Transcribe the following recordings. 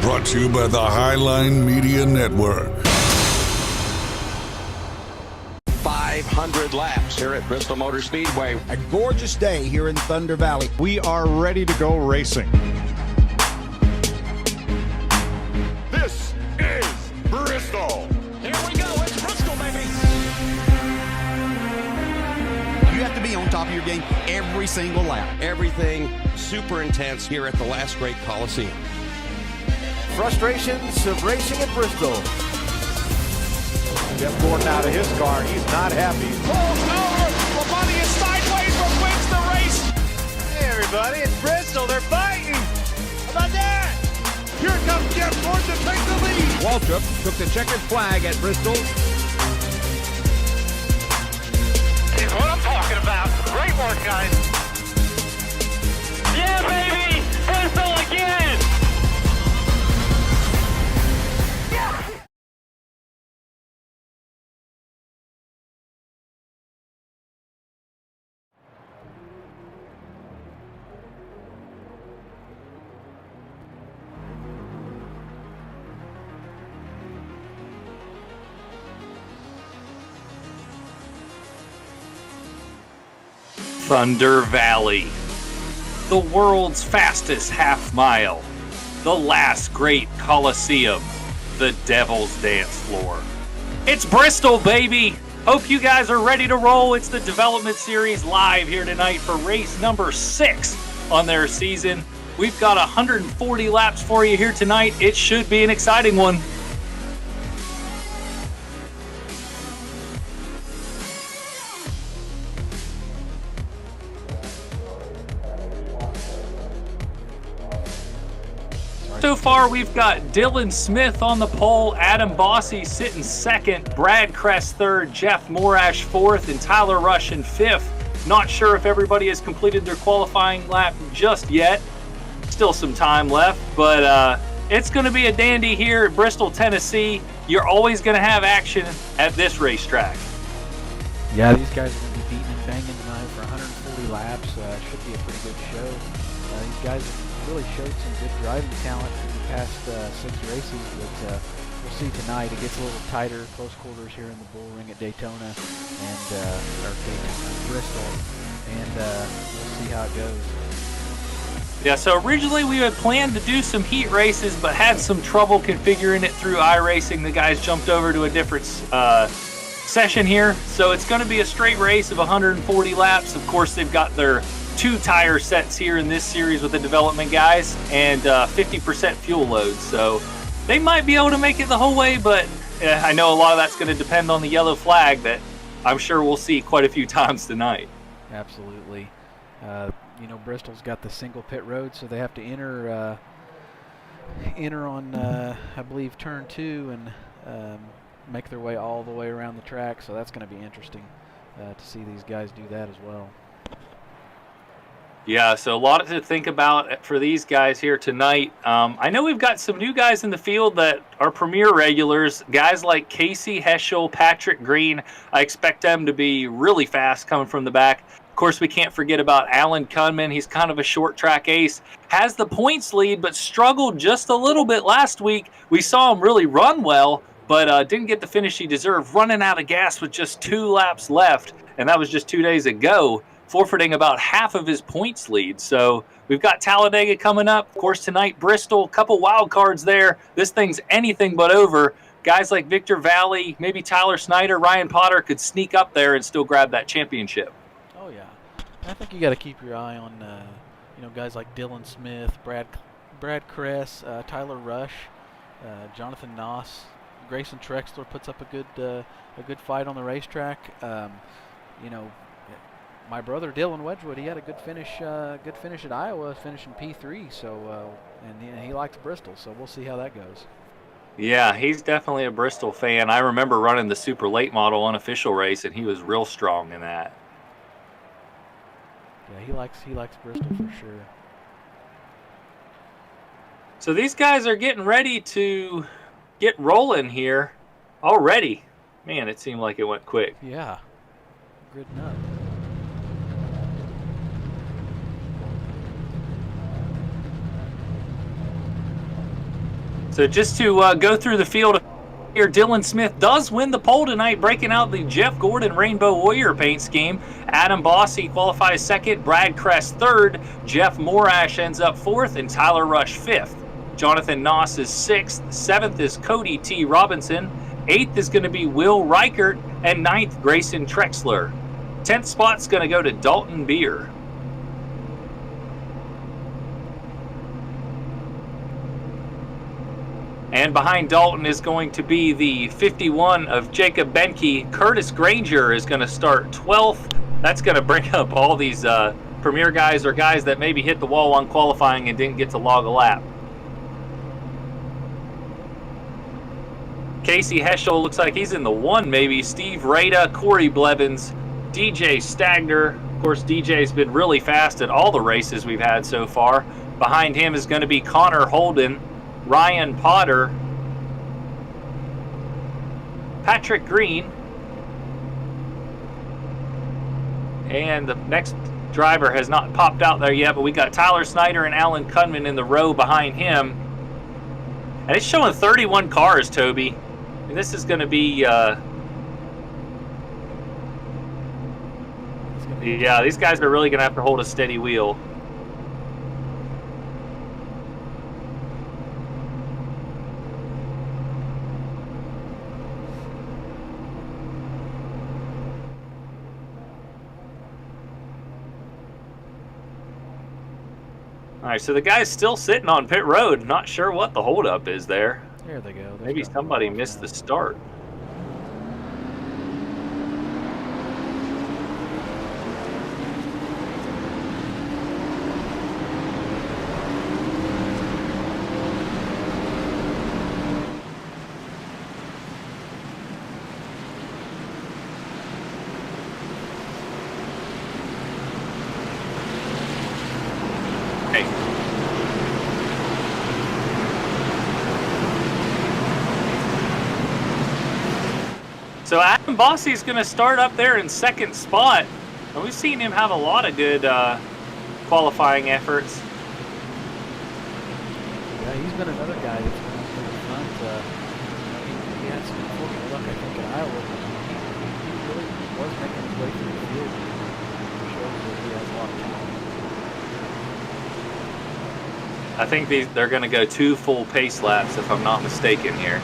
Brought to you by the Highline Media Network. 500 laps here at Bristol Motor Speedway. A gorgeous day here in Thunder Valley. We are ready to go racing. This is Bristol. Here we go. It's Bristol, baby. You have to be on top of your game every single lap. Everything super intense here at the last great Coliseum. Frustrations of racing at Bristol. Jeff Gordon out of his car. He's not happy. Pulls over. Labonte is sideways but wins the race. Hey everybody, it's Bristol. They're fighting. How about that? Here comes Jeff Gordon to take the lead. Waltrip took the checkered flag at Bristol. Here's what I'm talking about. Great work, guys. Yeah, baby! Bristol again! Thunder Valley, the world's fastest half mile, the last great Coliseum, the Devil's Dance Floor. It's Bristol, baby! Hope you guys are ready to roll. It's the Development Series live here tonight for race number 6 on their season. We've got 140 laps for you here tonight. It should be an exciting one. So far, we've got Dylan Smith on the pole, Adam Bossy sitting second, Brad Kress third, Jeff Morash fourth, and Tyler Rush in fifth. Not sure if everybody has completed their qualifying lap just yet. Still some time left, but it's going to be a dandy here at Bristol, Tennessee. You're always going to have action at this racetrack. Yeah, these guys are going to be beating and banging tonight for 140 laps. Should be a pretty good show. These guys have really showed some good driving talent in the past 6 races, but we'll see tonight. It gets a little tighter, close quarters here in the Bull Ring at Daytona and Bristol, and we'll see how it goes. Yeah, so originally we had planned to do some heat races, but had some trouble configuring it through iRacing. The guys jumped over to a different session here, so it's going to be a straight race of 140 laps. Of course, they've got their 2 tire sets here in this series with the development guys and 50% fuel load, so they might be able to make it the whole way, but I know a lot of that's going to depend on the yellow flag that I'm sure we'll see quite a few times tonight. Absolutely. You know, Bristol's got the single pit road, so they have to enter on I believe turn 2 and make their way all the way around the track, so that's going to be interesting to see these guys do that as well. Yeah, so a lot to think about for these guys here tonight. I know we've got some new guys in the field that are premier regulars, guys like Casey Heschel, Patrick Green. I expect them to be really fast coming from the back. Of course, we can't forget about Alan Kunman. He's kind of a short track ace, has the points lead, but struggled just a little bit last week. We saw him really run well, but didn't get the finish he deserved, running out of gas with just 2 laps left, and that was just 2 days ago, forfeiting about half of his points lead. So we've got Talladega coming up. Of course, tonight, Bristol, a couple wild cards there. This thing's anything but over. Guys like Victor Valley, maybe Tyler Snyder, Ryan Potter could sneak up there and still grab that championship. Oh, yeah. I think you got to keep your eye on, guys like Dylan Smith, Brad Kress, Tyler Rush, Jonathan Noss. Grayson Trexler puts up a good fight on the racetrack. My brother Dylan Wedgwood, he had a good finish at Iowa, finishing P3. So, and he likes Bristol, so we'll see how that goes. Yeah, he's definitely a Bristol fan. I remember running the super late model unofficial race, and he was real strong in that. Yeah, he likes Bristol for sure. So these guys are getting ready to get rolling here already. Man, it seemed like it went quick. Yeah, gridding up. So just to go through the field here, Dylan Smith does win the pole tonight, breaking out the Jeff Gordon Rainbow Warrior paint scheme. Adam Bossy qualifies second, Brad Kress third, Jeff Morash ends up fourth, and Tyler Rush fifth. Jonathan Noss is sixth, seventh is Cody T. Robinson, eighth is going to be Will Reichert, and ninth, Grayson Trexler. 10th spot's going to go to Dalton Beer. And behind Dalton is going to be the 51 of Jacob Benke. Curtis Granger is going to start 12th. That's going to bring up all these premier guys or guys that maybe hit the wall on qualifying and didn't get to log a lap. Casey Heschel looks like he's in the one maybe. Steve Rada, Corey Blevins, DJ Stagner. Of course, DJ's been really fast at all the races we've had so far. Behind him is going to be Connor Holden, Ryan Potter, Patrick Green, and the next driver has not popped out there yet, but we got Tyler Snyder and Alan Cunman in the row behind him. And it's showing 31 cars, Toby. And this is going to be, yeah, these guys are really going to have to hold a steady wheel. All right, so the guy's still sitting on pit road. Not sure what the holdup is there. There they go. Maybe somebody missed the start. So Adam Bossy is going to start up there in second spot. And we've seen him have a lot of good qualifying efforts. Yeah, he's been another guy that's been up in the front. He had some unfortunate luck, I think, in Iowa. He really was making his way through the field. It shows that he has a lot of talent. I think they're going to go 2 full pace laps, if I'm not mistaken here.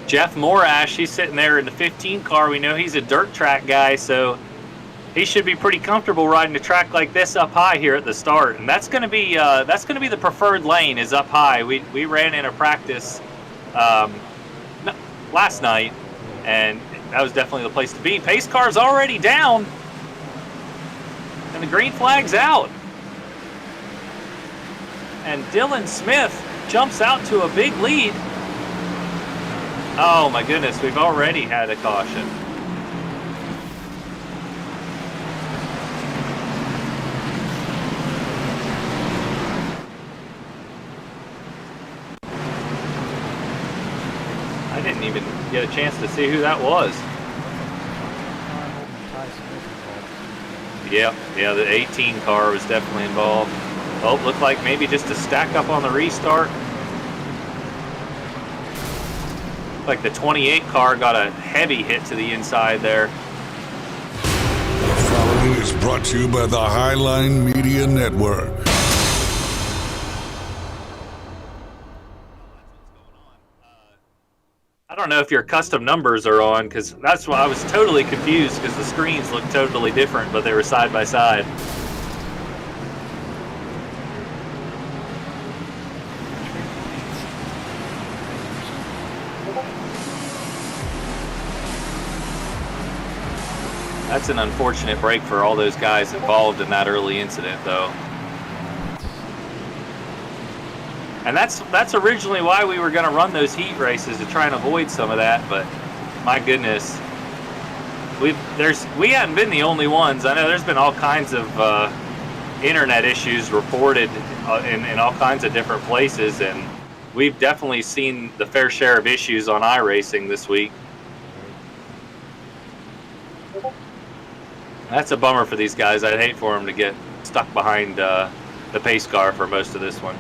Jeff Morash, he's sitting there in the 15 car. We know he's a dirt track guy, so he should be pretty comfortable riding a track like this up high here at the start. And that's going to be the preferred lane, is up high. We ran in a practice last night, and that was definitely the place to be. Pace car's already down, and the green flag's out. And Dylan Smith jumps out to a big lead. Oh my goodness, we've already had a caution. I didn't even get a chance to see who that was. Yeah, the 18 car was definitely involved. Oh, looked like maybe just a stack up on the restart. Like the 28 car got a heavy hit to the inside there. The following is brought to you by the Highline Media Network. I don't know if your custom numbers are on, because that's why I was totally confused, because the screens looked totally different, but they were side by side. That's an unfortunate break for all those guys involved in that early incident, though. And that's originally why we were going to run those heat races, to try and avoid some of that. But my goodness, we hadn't been the only ones. I know there's been all kinds of internet issues reported in all kinds of different places, and we've definitely seen the fair share of issues on iRacing this week. That's a bummer for these guys. I'd hate for them to get stuck behind the pace car for most of this one.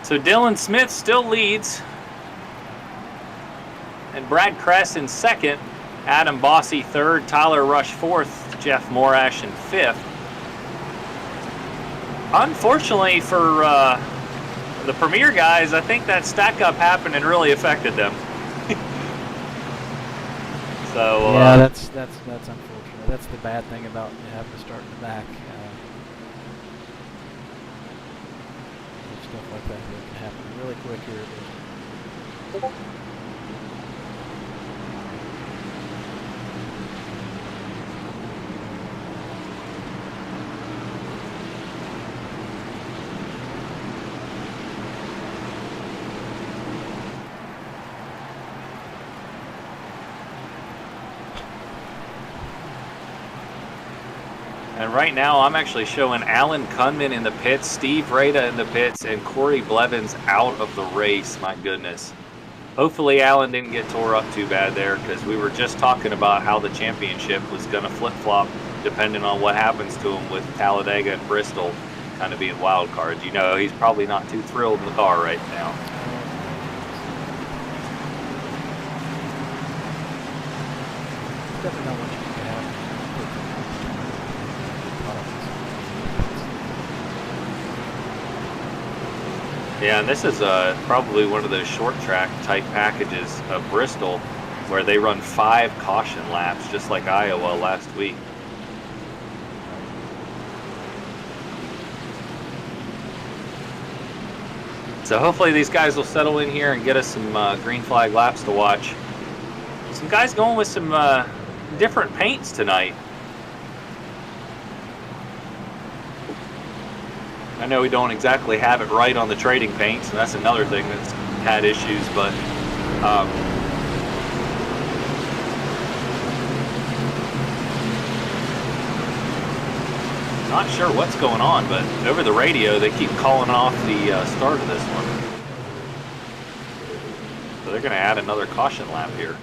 So Dylan Smith still leads, and Brad Kress in second, Adam Bossy third, Tyler Rush fourth, Jeff Morash in fifth. Unfortunately for the Premier guys, I think that stack up happened and really affected them. So yeah, that's unfortunate. That's the bad thing about having to start in the back. Stuff like that can happen really quick here. And right now, I'm actually showing Alan Kunman in the pits, Steve Rada in the pits, and Corey Blevins out of the race. My goodness. Hopefully, Alan didn't get tore up too bad there, because we were just talking about how the championship was going to flip-flop depending on what happens to him with Talladega and Bristol kind of being wild cards. You know, he's probably not too thrilled in the car right now. Definitely not what you can have. Yeah, and this is probably one of those short track type packages of Bristol where they run 5 caution laps, just like Iowa last week. So hopefully these guys will settle in here and get us some green flag laps to watch. Some guys going with some different paints tonight. I know we don't exactly have it right on the trading paints, and that's another thing that's had issues, but not sure what's going on, but over the radio they keep calling off the start of this one. So they're going to add another caution lap here.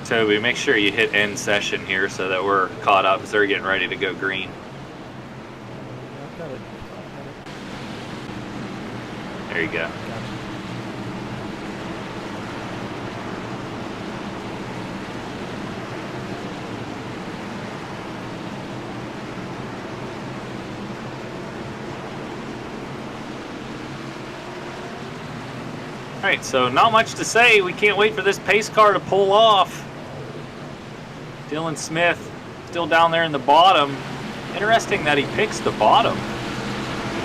Toby, make sure you hit end session here so that we're caught up as they're getting ready to go green. I've got it. There you go. All right, so not much to say. We can't wait for this pace car to pull off. Dylan Smith still down there in the bottom. Interesting that he picks the bottom.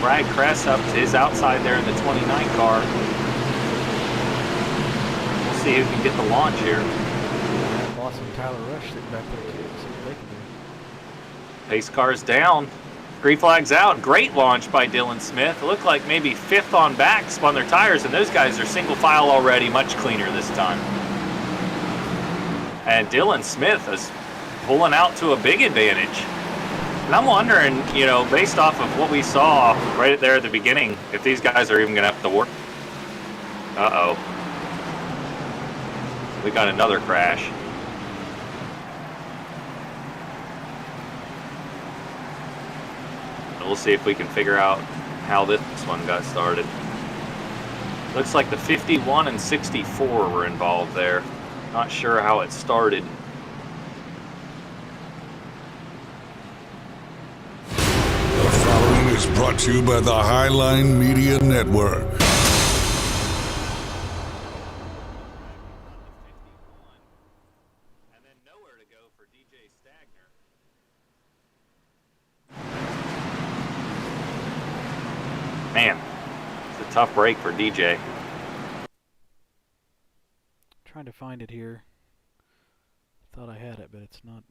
Brad Kress up to his outside there in the 29 car. We'll see who can get the launch here. Boss and Tyler Rush sitting back there too. See what they can do. Pace car's down. Green flag's out. Great launch by Dylan Smith. It looked like maybe 5th on back, spun their tires, and those guys are single file already, much cleaner this time. And Dylan Smith is pulling out to a big advantage. And I'm wondering, you know, based off of what we saw right there at the beginning, if these guys are even going to have to work. Uh-oh. We got another crash. We'll see if we can figure out how this one got started. Looks like the 51 and 64 were involved there. Not sure how it started. The following is brought to you by the Highline Media Network. And then nowhere to go for DJ Stagner. Man, it's a tough break for DJ. Trying to find it here. Thought I had it, but it's not.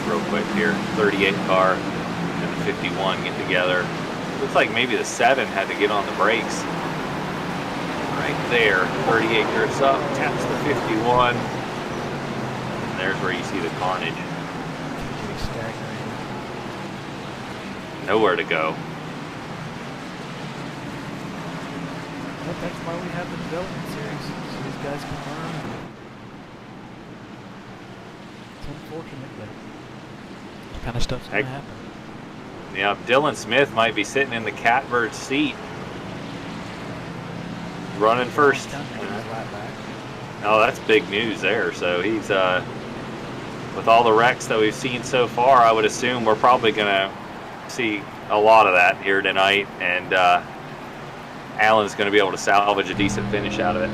real quick here. 38 car and the 51 get together. Looks like maybe the 7 had to get on the brakes. Right there, 38 drifts up, taps the 51. And there's where you see the carnage. Nowhere to go. But that's why we have the development series, so these guys can learn. It's unfortunate, but that kind of stuff's going to happen. Yeah, Dylan Smith might be sitting in the catbird seat. Running first. Oh, that's big news there. So he's, with all the wrecks that we've seen so far, I would assume we're probably going to see a lot of that here tonight. And Alan's going to be able to salvage a decent finish out of it.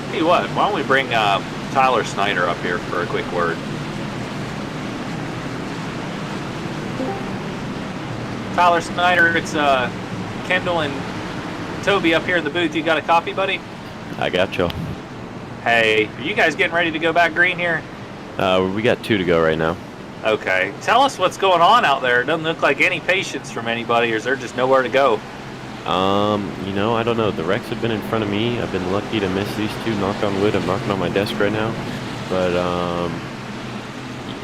Tell you what, why don't we bring Tyler Snyder up here for a quick word. Tyler Snyder, it's Kendall and Toby up here in the booth. You got a copy, buddy? I got you. Hey, are you guys getting ready to go back green here? We got 2 to go right now. Okay. Tell us what's going on out there. It doesn't look like any patience from anybody, or is there just nowhere to go? You know, I don't know. The wrecks have been in front of me. I've been lucky to miss these 2. Knock on wood. I'm knocking on my desk right now. But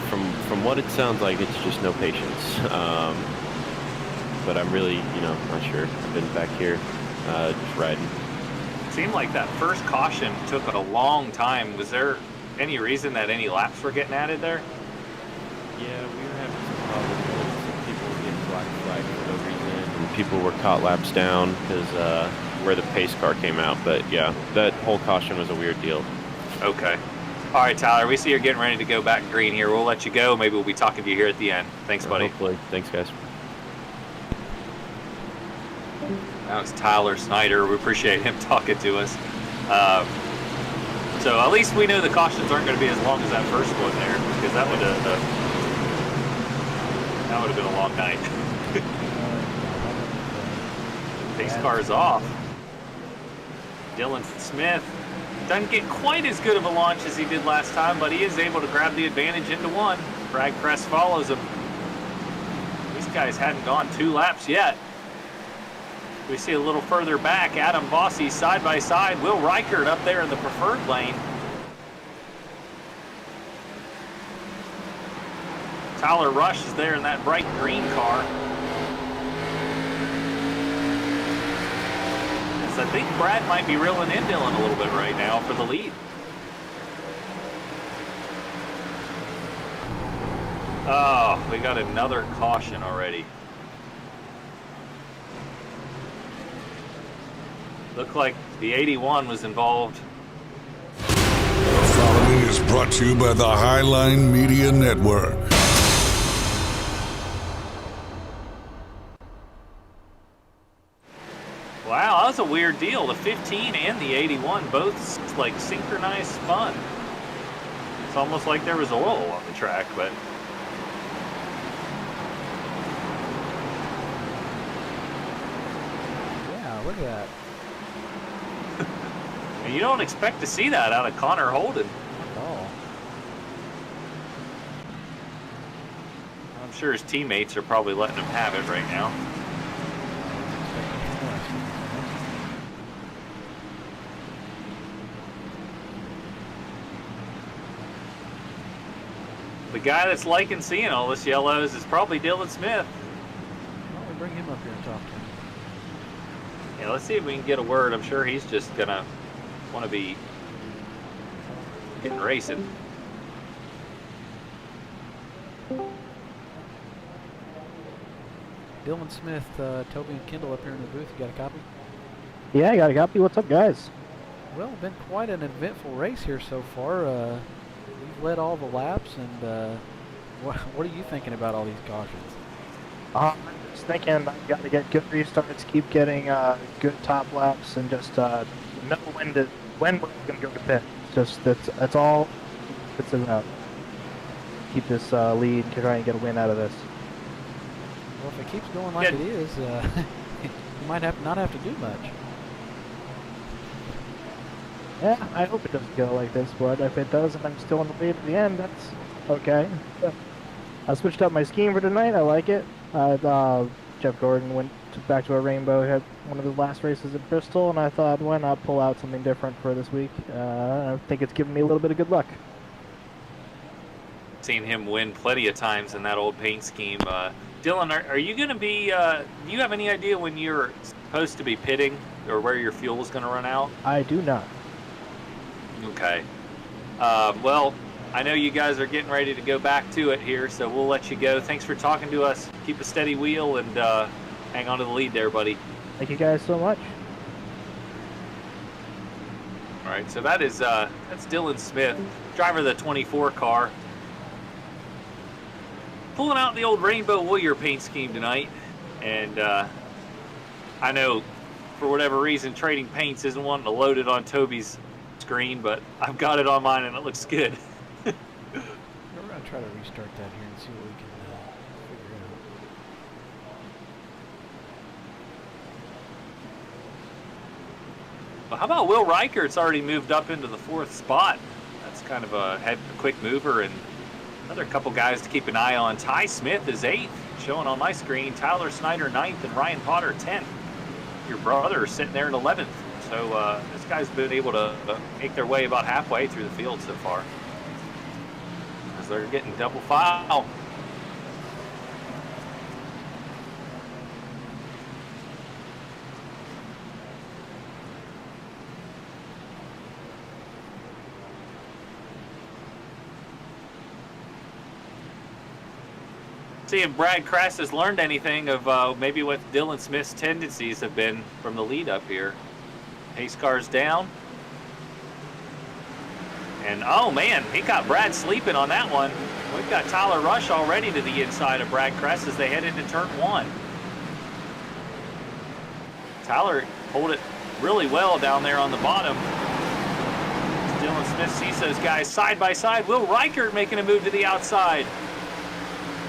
from what it sounds like, it's just no patience. But I'm really, you know, not sure. I've been back here just riding. It seemed like that first caution took a long time. Was there any reason that any laps were getting added there? Yeah, we were having some problems. Some people were getting black flagged for no reason, and people were caught laps down because where the pace car came out. But yeah, that whole caution was a weird deal. Okay. All right, Tyler, we see you're getting ready to go back green here. We'll let you go. Maybe we'll be talking to you here at the end. Thanks, buddy. Hopefully. Thanks, guys. That was Tyler Snyder. We appreciate him talking to us. So at least we know the cautions aren't going to be as long as that first one there, because that would have been a long night. Pace car is off. Dylan Smith doesn't get quite as good of a launch as he did last time, but he is able to grab the advantage into one. Bragg Press follows him. These guys hadn't gone 2 laps yet. We see a little further back, Adam Bossy side by side, Will Reichert up there in the preferred lane. Tyler Rush is there in that bright green car. So I think Brad might be reeling in Dylan a little bit right now for the lead. Oh, we got another caution already. Looked like the 81 was involved. The following is brought to you by the Highline Media Network. Wow, that was a weird deal. The 15 and the 81 both like synchronized spun. It's almost like there was oil on the track, but Yeah, look at that. you don't expect to see that out of Connor Holden. Not at all. I'm sure his teammates are probably letting him have it right now. The guy that's liking seeing all this yellows is probably Dylan Smith. Why don't we bring him up here and talk to him? Yeah, let's see if we can get a word. I'm sure he's just gonna want to be getting racing. Dylan Smith, Toby and Kendall up here in the booth. You got a copy? Yeah, I got a copy. What's up, guys? Well, been quite an eventful race here so far. We've led all the laps, and what are you thinking about all these cautions? I'm just thinking I've got to get good restarts, keep getting good top laps, and just know when we're gonna go to pit. Just that's all it's about. Keep this lead and try and get a win out of this. Well, if it keeps going like it is, you might not have to do much. Yeah, I hope it doesn't go like this, but if it does and I'm still in the lead at the end, that's okay. I switched up my scheme for tonight. I like it. Jeff Gordon went back to a rainbow, had one of his last races at Bristol, and I thought, why not pull out something different for this week? I think it's given me a little bit of good luck. Seen him win plenty of times in that old paint scheme. Dylan, are you going to be, do you have any idea when you're supposed to be pitting or where your fuel is going to run out? I do not. Okay. Well, I know you guys are getting ready to go back to it here, so we'll let you go. Thanks for talking to us. Keep a steady wheel and hang on to the lead there, buddy. Thank you guys so much. All right, so that's Dylan Smith, driver of the 24 car. Pulling out the old Rainbow Warrior paint scheme tonight. And I know for whatever reason Trading Paints isn't wanting to load it on Toby's screen, but I've got it on mine and it looks good. We're going to try to restart that here and see what we can figure out. Well, how about Will Reichert's already moved up into the 4th spot? That's kind of a quick mover, and another couple guys to keep an eye on. Ty Smith is 8th, showing on my screen. Tyler Snyder 9th, and Ryan Potter 10th. Your brother is sitting there in 11th. So this guy's been able to make their way about halfway through the field so far, as they're getting double file. See if Brad Krass has learned anything of maybe what Dylan Smith's tendencies have been from the lead up here. Pace car's down. And oh man, he got Brad sleeping on that one. We've got Tyler Rush already to the inside of Brad Krass as they head into turn 1. Tyler pulled it really well down there on the bottom. Dylan Smith sees those guys side by side. Will Reichert making a move to the outside.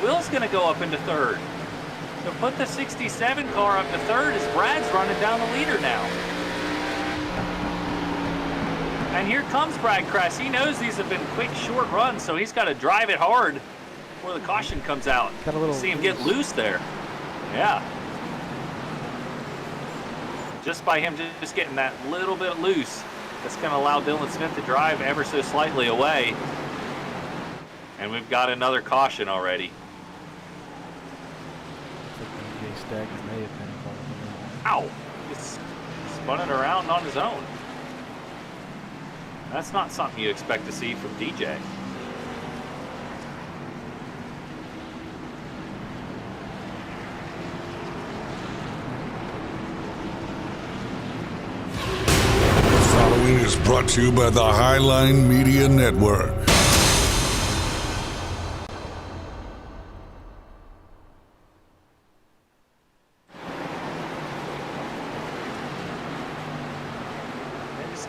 Will's going to go up into 3rd. So put the 67 car up to 3rd as Brad's running down the leader now. And here comes Brad Krass. He knows these have been quick, short runs, so he's got to drive it hard before the caution comes out. Got a little see him get loose there. Yeah. Just by him just getting that little bit loose, that's going to allow Dylan Smith to drive ever so slightly away. And we've got another caution already. Ow! Just spun it around on his own. That's not something you expect to see from DJ. The following is brought to you by the Highline Media Network.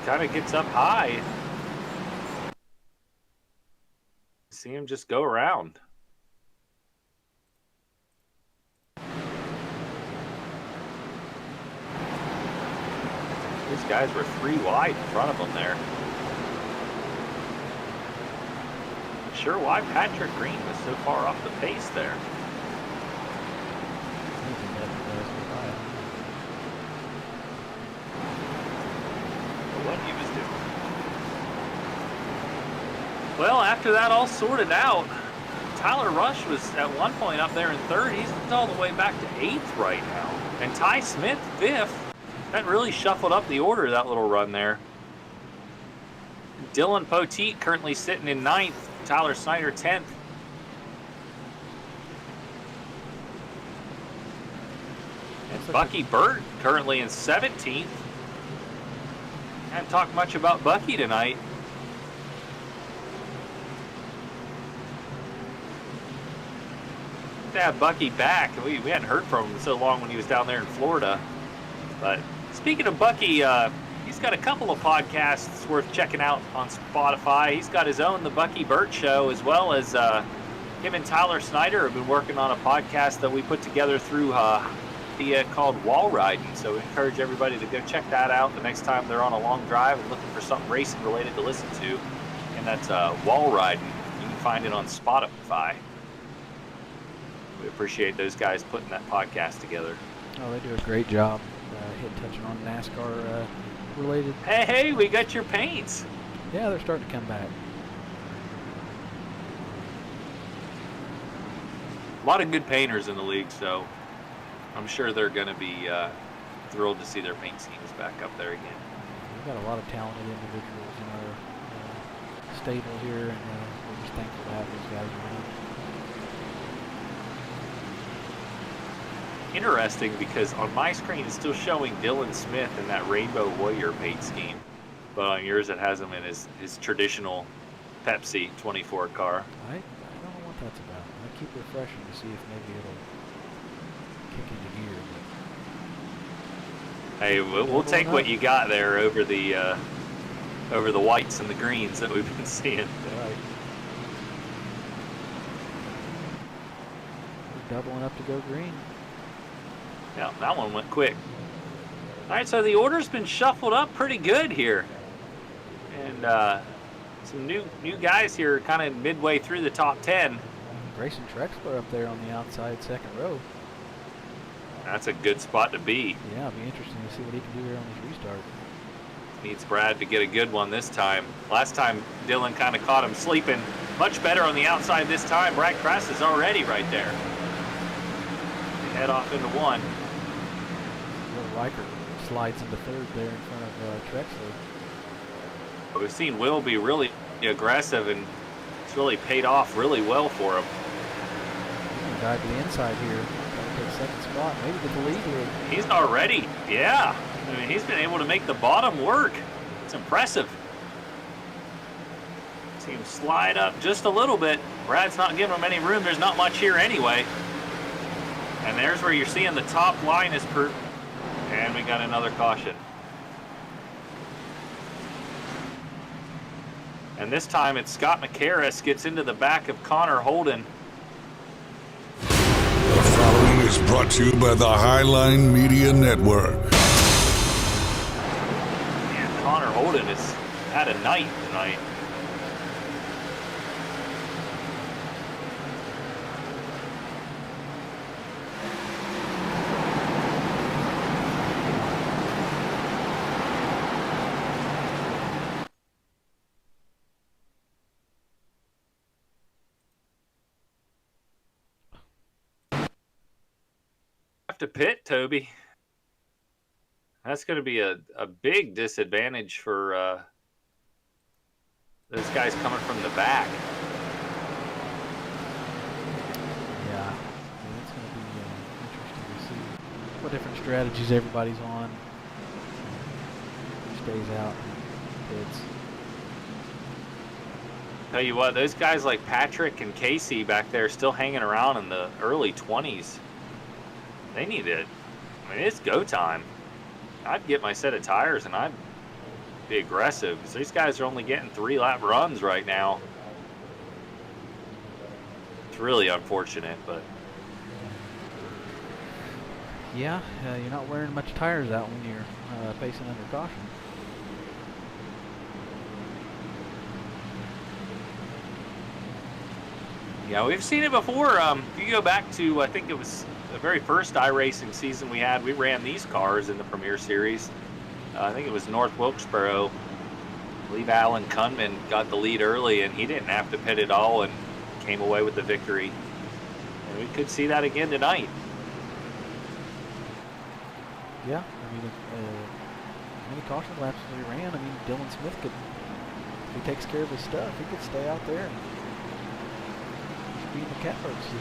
Kind of gets up high. See him just go around. These guys were 3 wide in front of him there. Not sure why Patrick Green was so far off the pace there. What he was doing. Well, after that all sorted out, Tyler Rush was at one point up there in 3rd. He's all the way back to 8th right now. And Ty Smith 5th. That really shuffled up the order, that little run there. Dylan Poteet currently sitting in 9th. Tyler Snyder 10th. And Bucky Burt currently in 17th. Haven't talked much about Bucky tonight. To have Bucky back. We hadn't heard from him in so long when he was down there in Florida. But speaking of Bucky, he's got a couple of podcasts worth checking out on Spotify. He's got his own The Bucky Burt Show, as well as him and Tyler Snyder have been working on a podcast that we put together through called Wall Riding. So we encourage everybody to go check that out the next time they're on a long drive and looking for something racing related to listen to. And that's Wall Riding. You can find it on Spotify. We appreciate those guys putting that podcast together. Oh, they do a great job touching on NASCAR related. Hey, we got your paints. Yeah, they're starting to come back. A lot of good painters in the league, so I'm sure they're going to be thrilled to see their paint schemes back up there again. We've got a lot of talented individuals in our stable here, and we're just thankful to have those guys around. Interesting, because on my screen it's still showing Dylan Smith in that Rainbow Warrior paint scheme, but on yours it has him in his traditional Pepsi 24 car. I don't know what that's about. I keep refreshing to see if maybe it'll kick into gear. Hey, we'll take what you got there over the whites and the greens that we've been seeing. Right. We're doubling up to go green. Yeah, that one went quick. All right, so the order's been shuffled up pretty good here. And some new guys here kind of midway through the top 10. Grayson Trexler up there on the outside second row. That's a good spot to be. Yeah, it'll be interesting to see what he can do here on this restart. Needs Brad to get a good one this time. Last time, Dylan kind of caught him sleeping. Much better on the outside this time. Brad Kress is already right there. They head off into one. Will Riker slides into third there in front of Trexler. But we've seen Will be really aggressive, and it's really paid off really well for him. He's going to dive to the inside here. Trying to take second spot. Maybe get the lead here. He's already, yeah. I mean, he's been able to make the bottom work. It's impressive. See him slide up just a little bit. Brad's not giving him any room. There's not much here anyway. And there's where you're seeing the top line is and we got another caution. And this time it's Scott McCarris gets into the back of Connor Holden. The following is brought to you by the Highline Media Network. Man, Connor Holden has had a night tonight. To pit, Toby. That's going to be a big disadvantage for those guys coming from the back. Yeah, it's going to be interesting to see what different strategies everybody's on. Who stays out, who pits. Tell you what, those guys like Patrick and Casey back there still hanging around in the early 20s. They need it. I mean, it's go time. I'd get my set of tires and I'd be aggressive, because these guys are only getting 3-lap runs right now. It's really unfortunate, but yeah, you're not wearing much tires out when you're pacing under caution. yeah, we've seen it before. If you go back to, I think it was the very first iRacing season we had, we ran these cars in the Premier Series. I think it was North Wilkesboro. I believe Alan Kunman got the lead early, and he didn't have to pit at all and came away with the victory. And we could see that again tonight. Yeah, I mean, as many caution laps as we ran, I mean, Dylan Smith could, if he takes care of his stuff, he could stay out there and beat the catbird seat.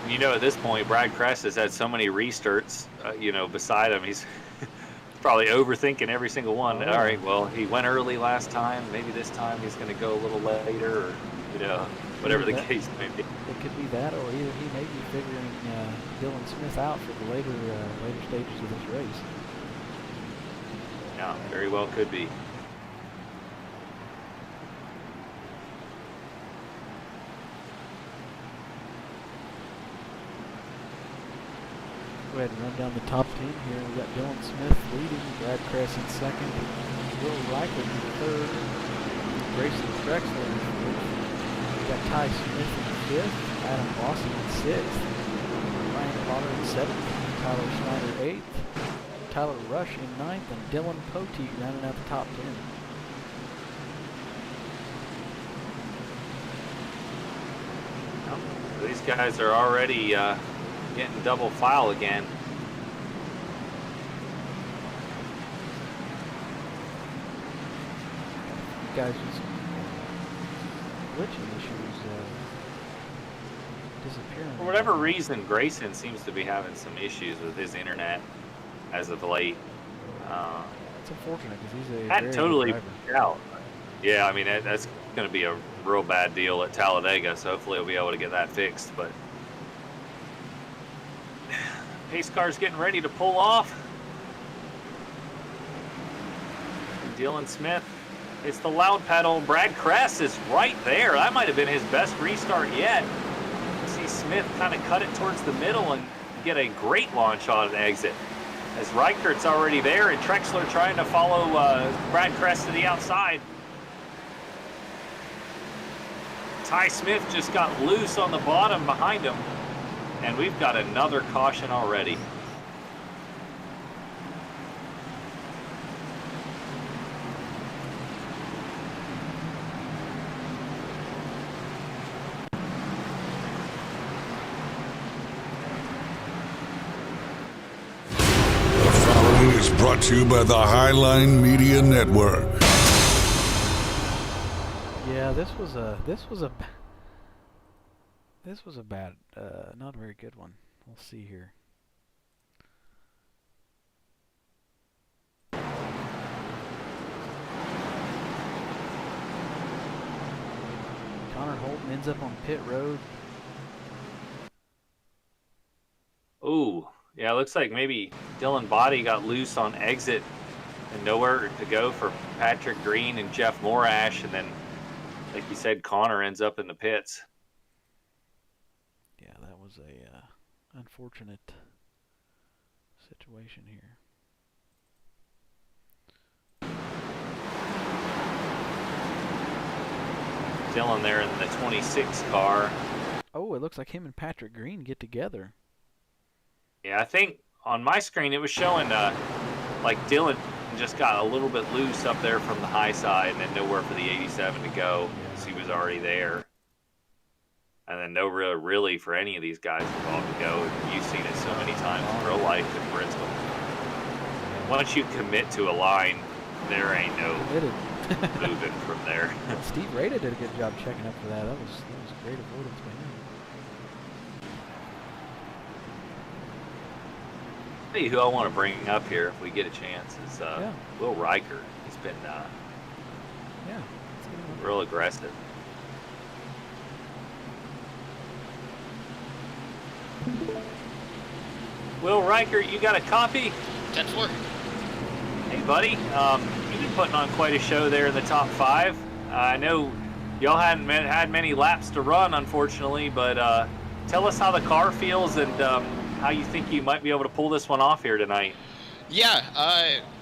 You know, at this point, Brad Kress has had so many restarts, beside him. He's probably overthinking every single one. All right, well, he went early last time. Maybe this time he's going to go a little later. Or you know, whatever the that- case may be. It could be that, or either he may be figuring Dylan Smith out for the later stages of this race. Yeah, very well could be. Go ahead and run down the top 10 here. We got Dylan Smith leading, Brad Kress in second, Will Reichert in third, Grayson Drexler in fourth. We got Ty Smith in fifth, Adam Lawson in sixth, Ryan Potter in seventh, Tyler Schneider eighth, Tyler Rush in ninth, and Dylan Poteet rounding out the top 10. These guys are already getting double file again. You guys with some glitching issues disappearing. For whatever reason, Grayson seems to be having some issues with his internet as of late. It's unfortunate because he's a Hadn't very totally good driver. figured out. Yeah, I mean, that's going to be a real bad deal at Talladega, so hopefully he'll be able to get that fixed. But pace car's getting ready to pull off. Dylan Smith, it's the loud pedal. Brad Kress is right there. That might have been his best restart yet. See Smith kind of cut it towards the middle and get a great launch on an exit. As Reichert's already there and Trexler trying to follow Brad Kress to the outside. Ty Smith just got loose on the bottom behind him. And we've got another caution already. The following is brought to you by the Highline Media Network. Yeah, this was a bad, not a very good one. We'll see here. Connor Holton ends up on pit road. Ooh, yeah, it looks like maybe Dylan Body got loose on exit and nowhere to go for Patrick Green and Jeff Morash, and then, like you said, Connor ends up in the pits. Yeah, that was a unfortunate situation here. Dylan there in the 26 car. Oh, it looks like him and Patrick Green get together. Yeah, I think on my screen it was showing like Dylan just got a little bit loose up there from the high side and then nowhere for the 87 to go because he was already there. And then nowhere really for any of these guys involved to go. You've seen it so many times in real life in Bristol. Once you commit to a line, there ain't no moving from there. Steve Rada did a good job checking up for that. That was great avoidance by him. Tell you who I want to bring up here if we get a chance is Will Reichert. He's been real aggressive. Will Reichert, you got a copy? 10-4. Hey, buddy. You've been putting on quite a show there in the top 5. I know y'all hadn't had many laps to run, unfortunately, but tell us how the car feels and how you think you might be able to pull this one off here tonight. Yeah,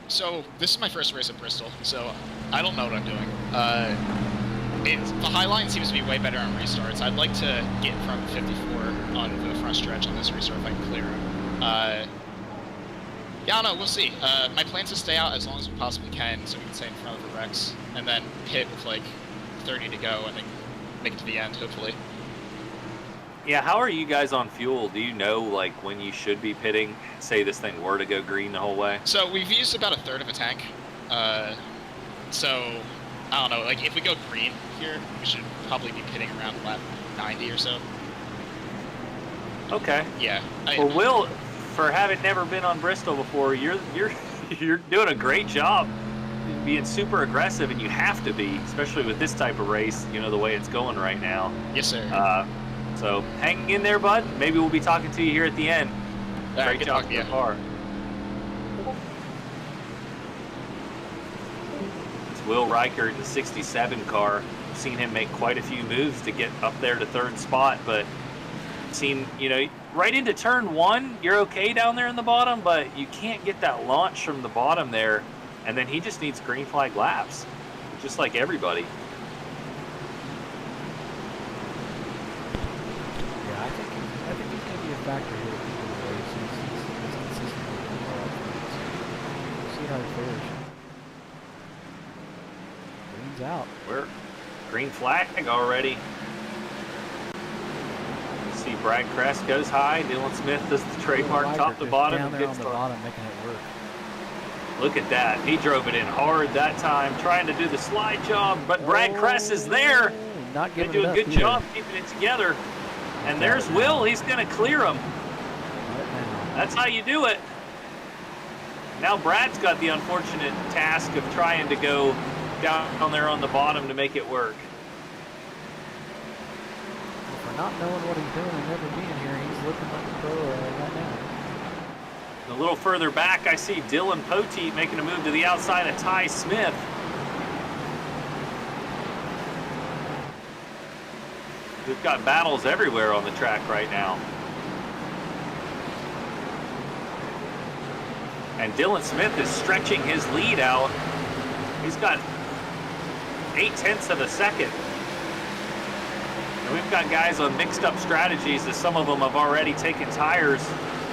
so this is my first race at Bristol, so I don't know what I'm doing. The Highline seems to be way better on restarts. I'd like to get in front of 54 on the front stretch on this restart if I can clear him. Yeah, I don't know, we'll see. My plan is to stay out as long as we possibly can so we can stay in front of the Rex, and then pit with like 30 to go and then make it to the end, hopefully. Yeah, how are you guys on fuel? Do you know, like, when you should be pitting? Say this thing were to go green the whole way? So we've used about a third of a tank. So, I don't know, like, if we go green here, we should probably be pitting around lap 90 or so. Okay. Yeah. Well, Will, for having never been on Bristol before, you're doing a great job being super aggressive, and you have to be, especially with this type of race, you know, the way it's going right now. Yes, sir. So hang in there, bud. Maybe we'll be talking to you here at the end. All right, Great good job talk, with yeah. the car. It's Will Reichert in the 67 car. I've seen him make quite a few moves to get up there to third spot, but seen, you know, right into turn one, you're okay down there in the bottom, but you can't get that launch from the bottom there, and then he just needs green flag laps, just like everybody. Yeah, I think he's going to be a factor here in the race. He's consistently doing well. We'll see how he fares. Green's out. We're green flag already. See, Brad Kress goes high. Dylan Smith does the trademark top to bottom. Down And there on gets the bottom, making it work. Look at that. He drove it in hard that time, trying to do the slide job, but Brad Kress is there. Not They giving do it a up good either. job keeping it together. And there's Will. He's going to clear him. Right now. That's how you do it. Now Brad's got the unfortunate task of trying to go down there on the bottom to make it work. For not knowing what he's doing and never being here, he's looking like a pro right now. A little further back, I see Dylan Poteet making a move to the outside of Ty Smith. We've got battles everywhere on the track right now. And Dylan Smith is stretching his lead out. He's got 0.8 of a second. And we've got guys on mixed up strategies, as some of them have already taken tires,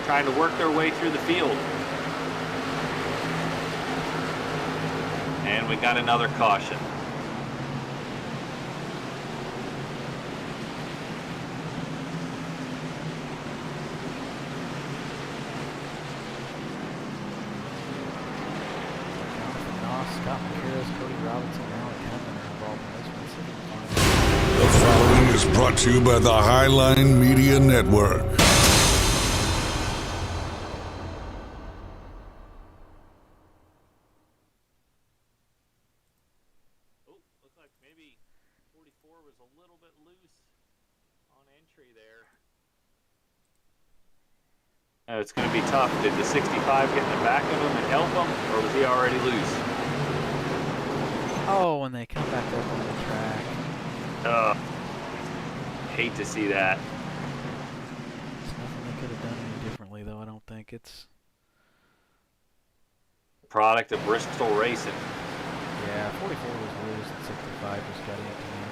trying to work their way through the field. And we got another caution. Scott McCarris, Cody Robinson, and Alan Kempen are involved in this one. The following is brought to you by the Highline Media Network. Oh, looks like maybe 44 was a little bit loose on entry there. It's going to be tough. Did the 65 get in the back of him and help him, or was he already loose? Oh, when they come back up on the track. Hate to see that. There's nothing they could have done any differently, though. I don't think it's Product of Bristol Racing. Yeah, 44 was loose and 65 just got into him.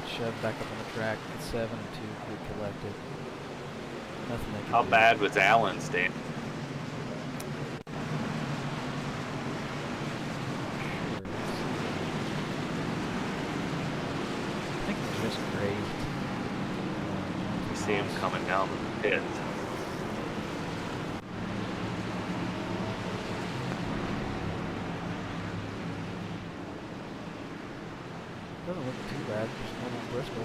Get shoved back up on the track at 7 and 2 get collected. Nothing they could How do. bad was Allen's, Dan? I think it was just grazed. You see him coming down the pit. Doesn't look too bad, just normal Bristol.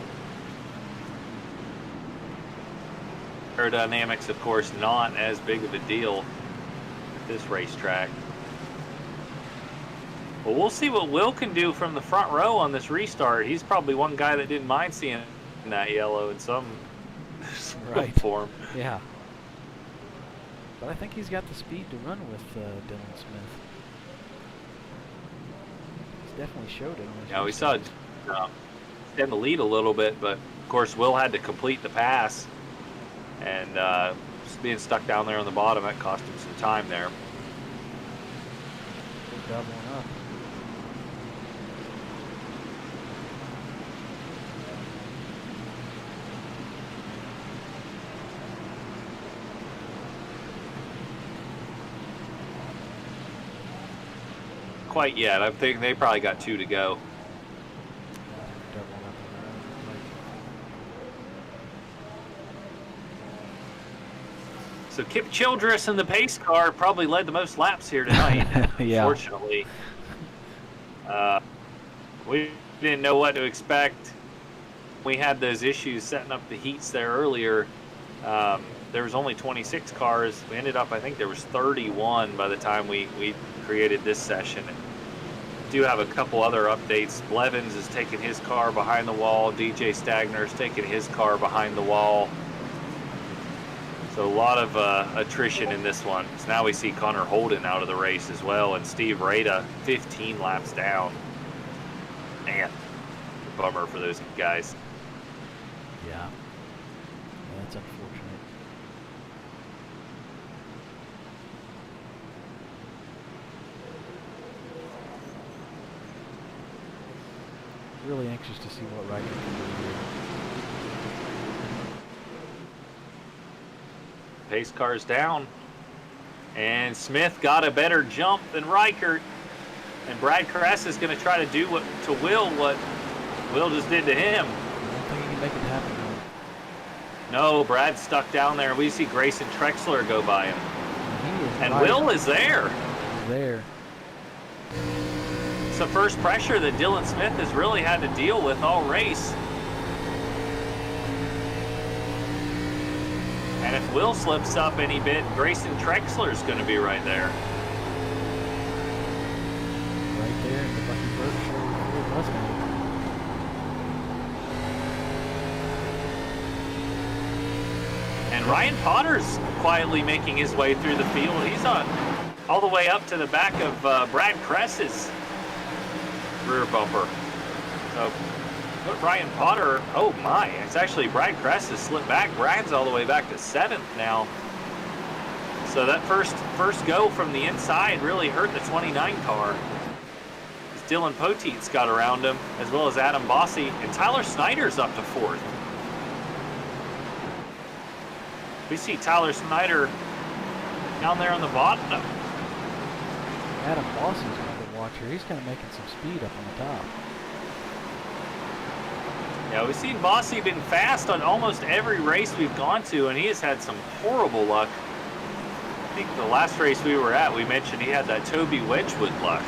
Aerodynamics, of course, not as big of a deal at this racetrack. Well, we'll see what Will can do from the front row on this restart. He's probably one guy that didn't mind seeing that yellow in some form. Yeah. But I think he's got the speed to run with Dylan Smith. He's definitely showed it. Yeah, we saw in the lead a little bit, but of course Will had to complete the pass, and just being stuck down there on the bottom, that cost him some time there. They're doubling up. Quite yet. I think they probably got 2 to go. Doubling up around. So Kip Childress in the pace car probably led the most laps here tonight. Yeah. Unfortunately, we didn't know what to expect. We had those issues setting up the heats there earlier. there was only 26 cars. We ended up, I think there was 31 by the time we created this session. And do have a couple other updates. Blevins is taking his car behind the wall. DJ Stagner is taking his car behind the wall. So a lot of attrition in this one. So now we see Connor Holden out of the race as well, and Steve Rada 15 laps down. Man, bummer for those guys. Yeah. That's unfortunate. Really anxious to see what Riker can do here. Pace car's down, and Smith got a better jump than Reichert, and Brad Kress is going to try to do what Will just did to him. I don't think he can make it happen though. No, Brad's stuck down there. We see Grayson Trexler go by him, and Will is there. He's there. It's the first pressure that Dylan Smith has really had to deal with all race. And if Will slips up any bit, Grayson Trexler's going to be right there. Right there in the Bucky Bird show with Ford Mustang. And Ryan Potter's quietly making his way through the field. He's on all the way up to the back of Brad Kress's rear bumper. So put Ryan Potter, oh my, it's actually Brad Kress has slipped back. Brad's all the way back to 7th now. So that first go from the inside really hurt the 29 car. Dylan Poteet's got around him, as well as Adam Bossy, and Tyler Snyder's up to 4th. We see Tyler Snyder down there on the bottom. Adam Bossy's one to watch here. He's kind of making some speed up on the top. Yeah, we've seen Bossy been fast on almost every race we've gone to, and he has had some horrible luck. I think the last race we were at, we mentioned he had that Toby Wedgwood luck.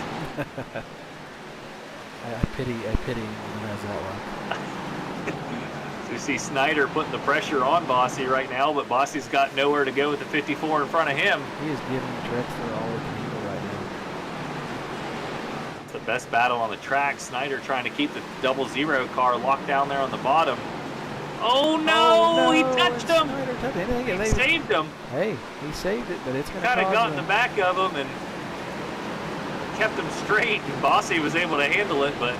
I pity him when he has that luck. So we see Snyder putting the pressure on Bossy right now, but Bossy's got nowhere to go with the 54 in front of him. He is giving Drexler all he can handle right now. It's the best battle on the track. Snyder trying to keep the 00 car locked down there on the bottom. Oh no, he touched him. He saved him. Hey, he saved it, but it's going to kind of got in the back of him and kept him straight, and Bossy was able to handle it, but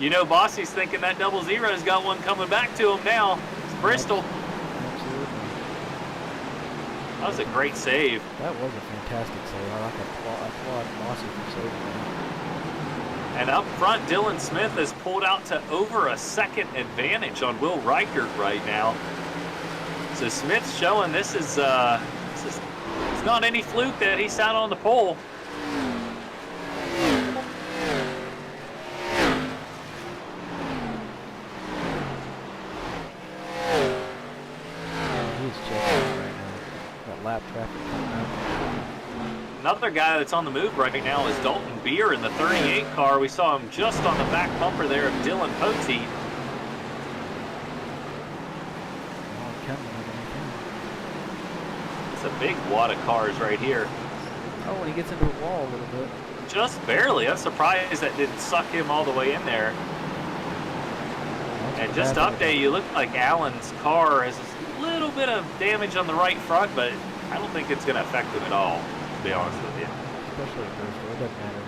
you know Bossy's thinking that 00's got one coming back to him now. It's Bristol. Absolutely. That was a great save. That was a fantastic save. I applaud Bossy for saving that. And up front, Dylan Smith has pulled out to over a second advantage on Will Reichert right now. So Smith's showing this is it's not any fluke that he sat on the pole. He's checking right now. Got lap traffic coming up. Another guy that's on the move right now is Dalton Beer in the 38 car. We saw him just on the back bumper there of Dylan Poteet. It's a big wad of cars right here. Oh, when he gets into the wall a little bit. Just barely. I'm surprised that didn't suck him all the way in there. And just to update you, look like Allen's car has a little bit of damage on the right front, but I don't think it's going to affect him at all, to be honest with you. Especially at Bristol, it doesn't matter.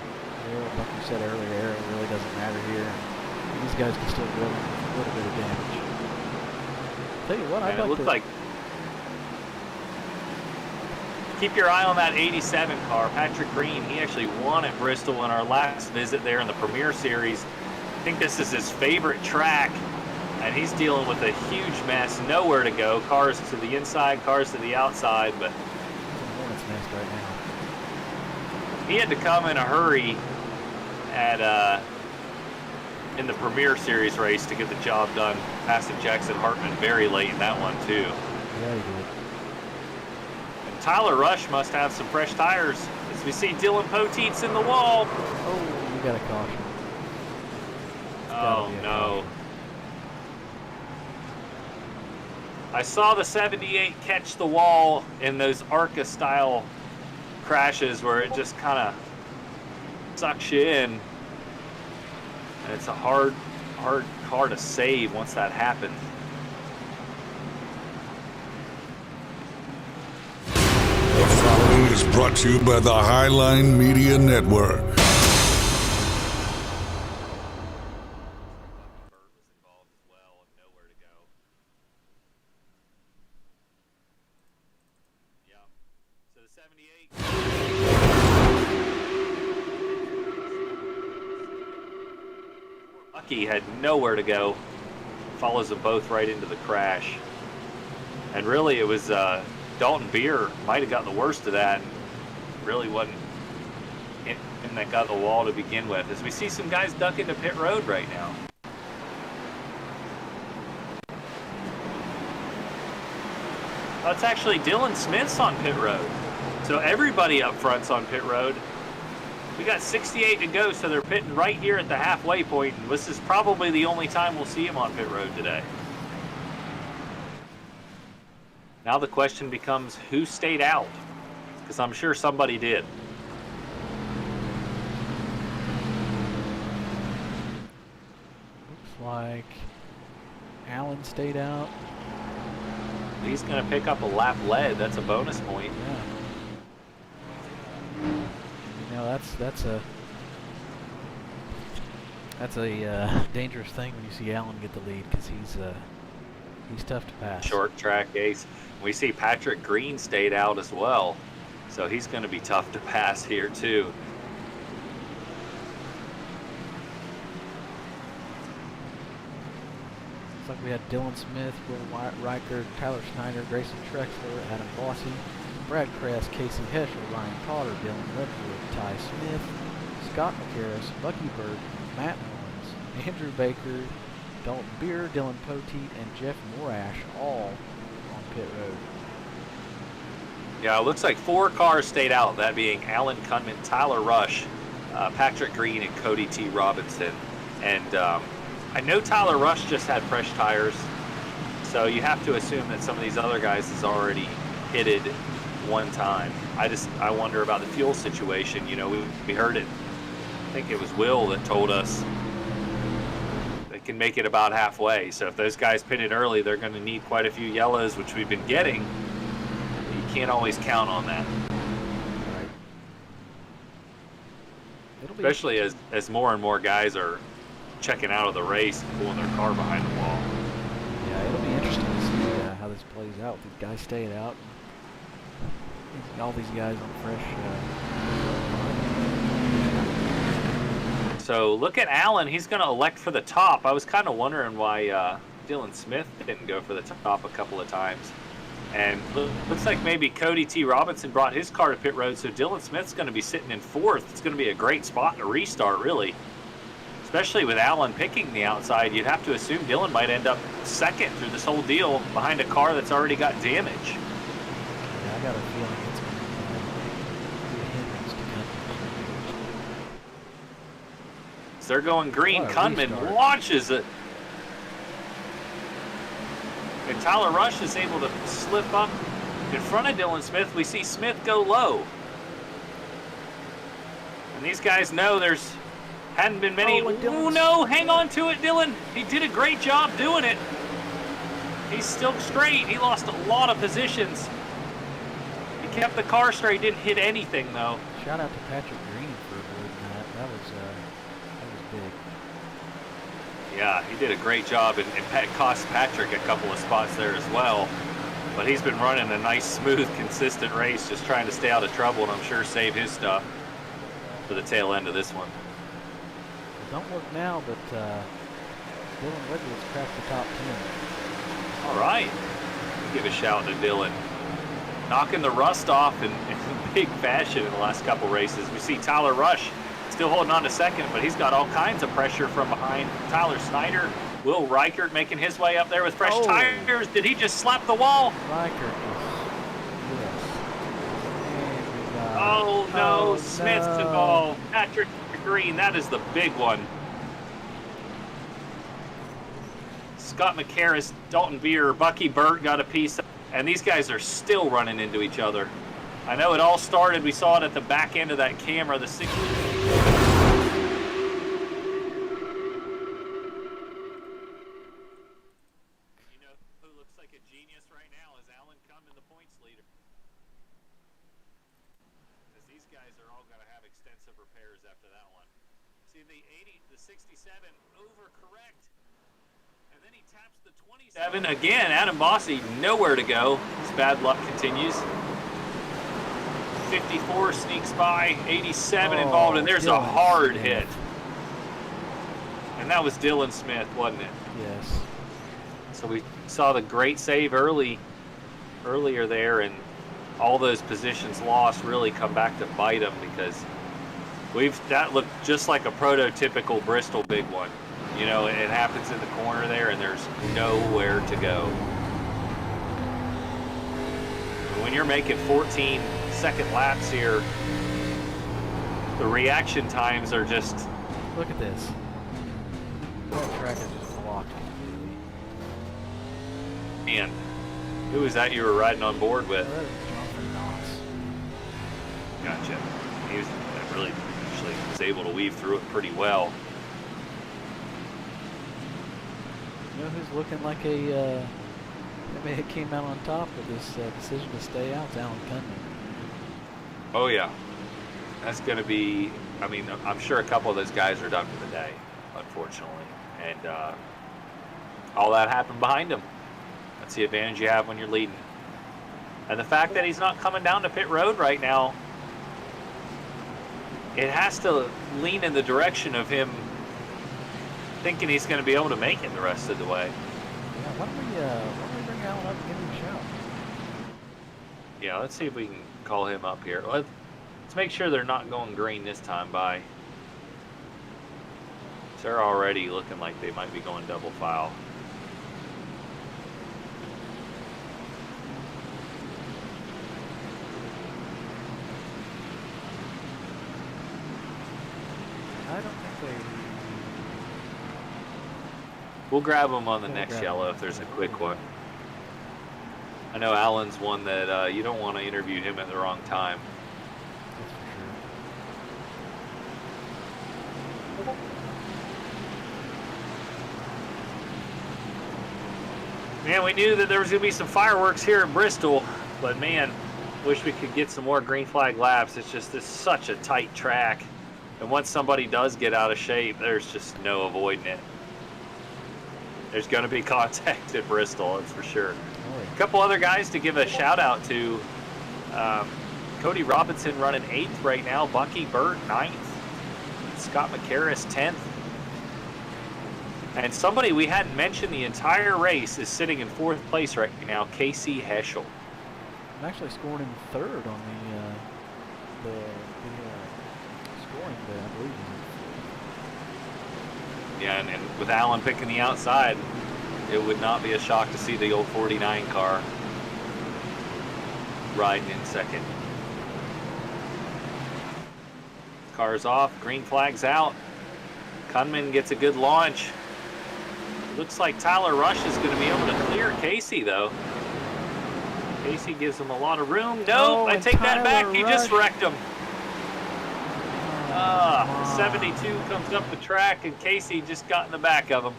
Like you said earlier, it really doesn't matter here. These guys can still do a little bit of damage. Tell you what, And it looked like keep your eye on that 87 car, Patrick Green. He actually won at Bristol in our last visit there in the Premier Series. I think this is his favorite track, and he's dealing with a huge mess. Nowhere to go. Cars to the inside, cars to the outside, but Hornet's nest right now. he had to come in a hurry at in the Premier Series race to get the job done, passing Jackson Hartman very late in that one too. Yeah, he did. Tyler Rush must have some fresh tires as we see Dylan Poteet's in the wall. Oh, you got a caution. Oh no. I saw the 78 catch the wall in those ARCA-style crashes where it just kind of sucks you in. And it's a hard car to save once that happens. The following is brought to you by the Highline Media Network. Lucky had nowhere to go. Follows them both right into the crash. And really it was Dalton Beer might have gotten the worst of that. Really wasn't him that got the wall to begin with. As we see some guys duck into pit road right now. That's actually Dylan Smith's on pit road. So everybody up front's on pit road. We got 68 to go, so they're pitting right here at the halfway point, and this is probably the only time we'll see him on pit road today. Now the question becomes, who stayed out? Because I'm sure somebody did. Looks like Allen stayed out. He's going to pick up a lap lead. That's a bonus point. Yeah. You know, that's a dangerous thing when you see Allen get the lead, because he's tough to pass. Short track ace. We see Patrick Green stayed out as well, so he's going to be tough to pass here too. Looks like we had Dylan Smith, Will Riker, Tyler Snyder, Grayson Trexler, Adam Bossy, Brad Kress, Casey Heschel, Ryan Potter, Dylan Redwood, Ty Smith, Scott McCarris, Bucky Bird, Matt Owens, Andrew Baker, Dalton Beer, Dylan Poteet, and Jeff Morash all on pit road. Yeah, it looks like 4 cars stayed out, that being Alan Kunman, Tyler Rush, Patrick Green, and Cody T. Robinson. And I know Tyler Rush just had fresh tires, so you have to assume that some of these other guys has already hitted one time. I wonder about the fuel situation. You know, we heard it. I think it was Will that told us they can make it about halfway. So if those guys pitted early, they're going to need quite a few yellows, which we've been getting. You can't always count on that. Right. Especially as more and more guys are checking out of the race and pulling their car behind the wall. Yeah, it'll be interesting to see how this plays out. These guys staying out. All these guys on fresh. So look at Allen. He's going to elect for the top. I was kind of wondering why Dylan Smith didn't go for the top a couple of times. And looks like maybe Cody T. Robinson brought his car to pit road, so Dylan Smith's going to be sitting in 4th. It's going to be a great spot to restart, really. Especially with Allen picking the outside, you'd have to assume Dylan might end up 2nd through this whole deal behind a car that's already got damage. Yeah, I got a feeling it's going to be a hindrance to come. So they're going green. Kunman launches it. And Tyler Rush is able to slip up in front of Dylan Smith. We see Smith go low. And these guys know hadn't been many. Oh no, hang on to it, Dylan. He did a great job doing it. He's still straight. He lost a lot of positions. He kept the car straight, didn't hit anything though. Shout out to Patrick Green for avoiding that. That was big. Yeah, he did a great job, and cost Patrick a couple of spots there as well. But he's been running a nice, smooth, consistent race, just trying to stay out of trouble, and I'm sure save his stuff for the tail end of this one. Don't look now, but Dylan Redwood's cracked the top 10. All right. Give a shout to Dylan. Knocking the rust off in big fashion in the last couple races. We see Tyler Rush still holding on to 2nd, but he's got all kinds of pressure from behind. Tyler Snyder, Will Reichert making his way up there with fresh tires. Did he just slap the wall? Reichert, yes. Oh no, Smith's involved. Patrick Green, that is the big one. Scott McCarris, Dalton Beer, Bucky Burt got a piece, and these guys are still running into each other. I know it all started, we saw it at the back end of that camera, the 60. You know who looks like a genius right now is Alan Cunman, the points leader. Because these guys are all going to have extensive repairs after that one. See the 67 overcorrect. And then he taps the 27 again. Adam Bossy nowhere to go. His bad luck continues. 54 sneaks by, 87 involved, and there's a hard hit. And that was Dylan Smith, wasn't it? Yes. So we saw the great save earlier there, and all those positions lost really come back to bite them, because that looked just like a prototypical Bristol big one. You know, it happens in the corner there, and there's nowhere to go. When you're making 14-second laps here, the reaction times are just... Look at this. That track is just blocked completely. Man, who was that you were riding on board with? Jonathan Knox. Gotcha. He was really actually was able to weave through it pretty well. You know who's looking like a maybe it came out on top with this decision to stay out? It's Alan Cunman. Oh yeah, that's going to be. I mean, I'm sure a couple of those guys are done for the day, unfortunately, and all that happened behind him. That's the advantage you have when you're leading. And the fact that he's not coming down to pit road right now, it has to lean in the direction of him thinking he's going to be able to make it the rest of the way. Yeah, why don't we bring Alan up and give him a shout? Yeah, let's see if we can call him up here. Let's make sure they're not going green this time by. They're already looking like they might be going double file. I don't think they... We'll grab them on the next yellow if there's a quick one. I know Alan's one that you don't want to interview him at the wrong time. That's for sure. Man, we knew that there was going to be some fireworks here in Bristol, but man, wish we could get some more green flag laps. It's such a tight track. And once somebody does get out of shape, there's just no avoiding it. There's going to be contact at Bristol, that's for sure. A couple other guys to give a shout out to. Cody Robinson running 8th right now. Bucky Burt 9th. Scott McCarris 10th. And somebody we hadn't mentioned the entire race is sitting in 4th place right now, Casey Heschel. I'm actually scoring him 3rd on the scoring bit, I believe. Yeah, and with Alan picking the outside, it would not be a shock to see the old 49 car riding in 2nd. Car's off, green flag's out. Cunman gets a good launch. Looks like Tyler Rush is going to be able to clear Casey, though. Casey gives him a lot of room. No, I take that back. He just wrecked him. 72 comes up the track, and Casey just got in the back of him.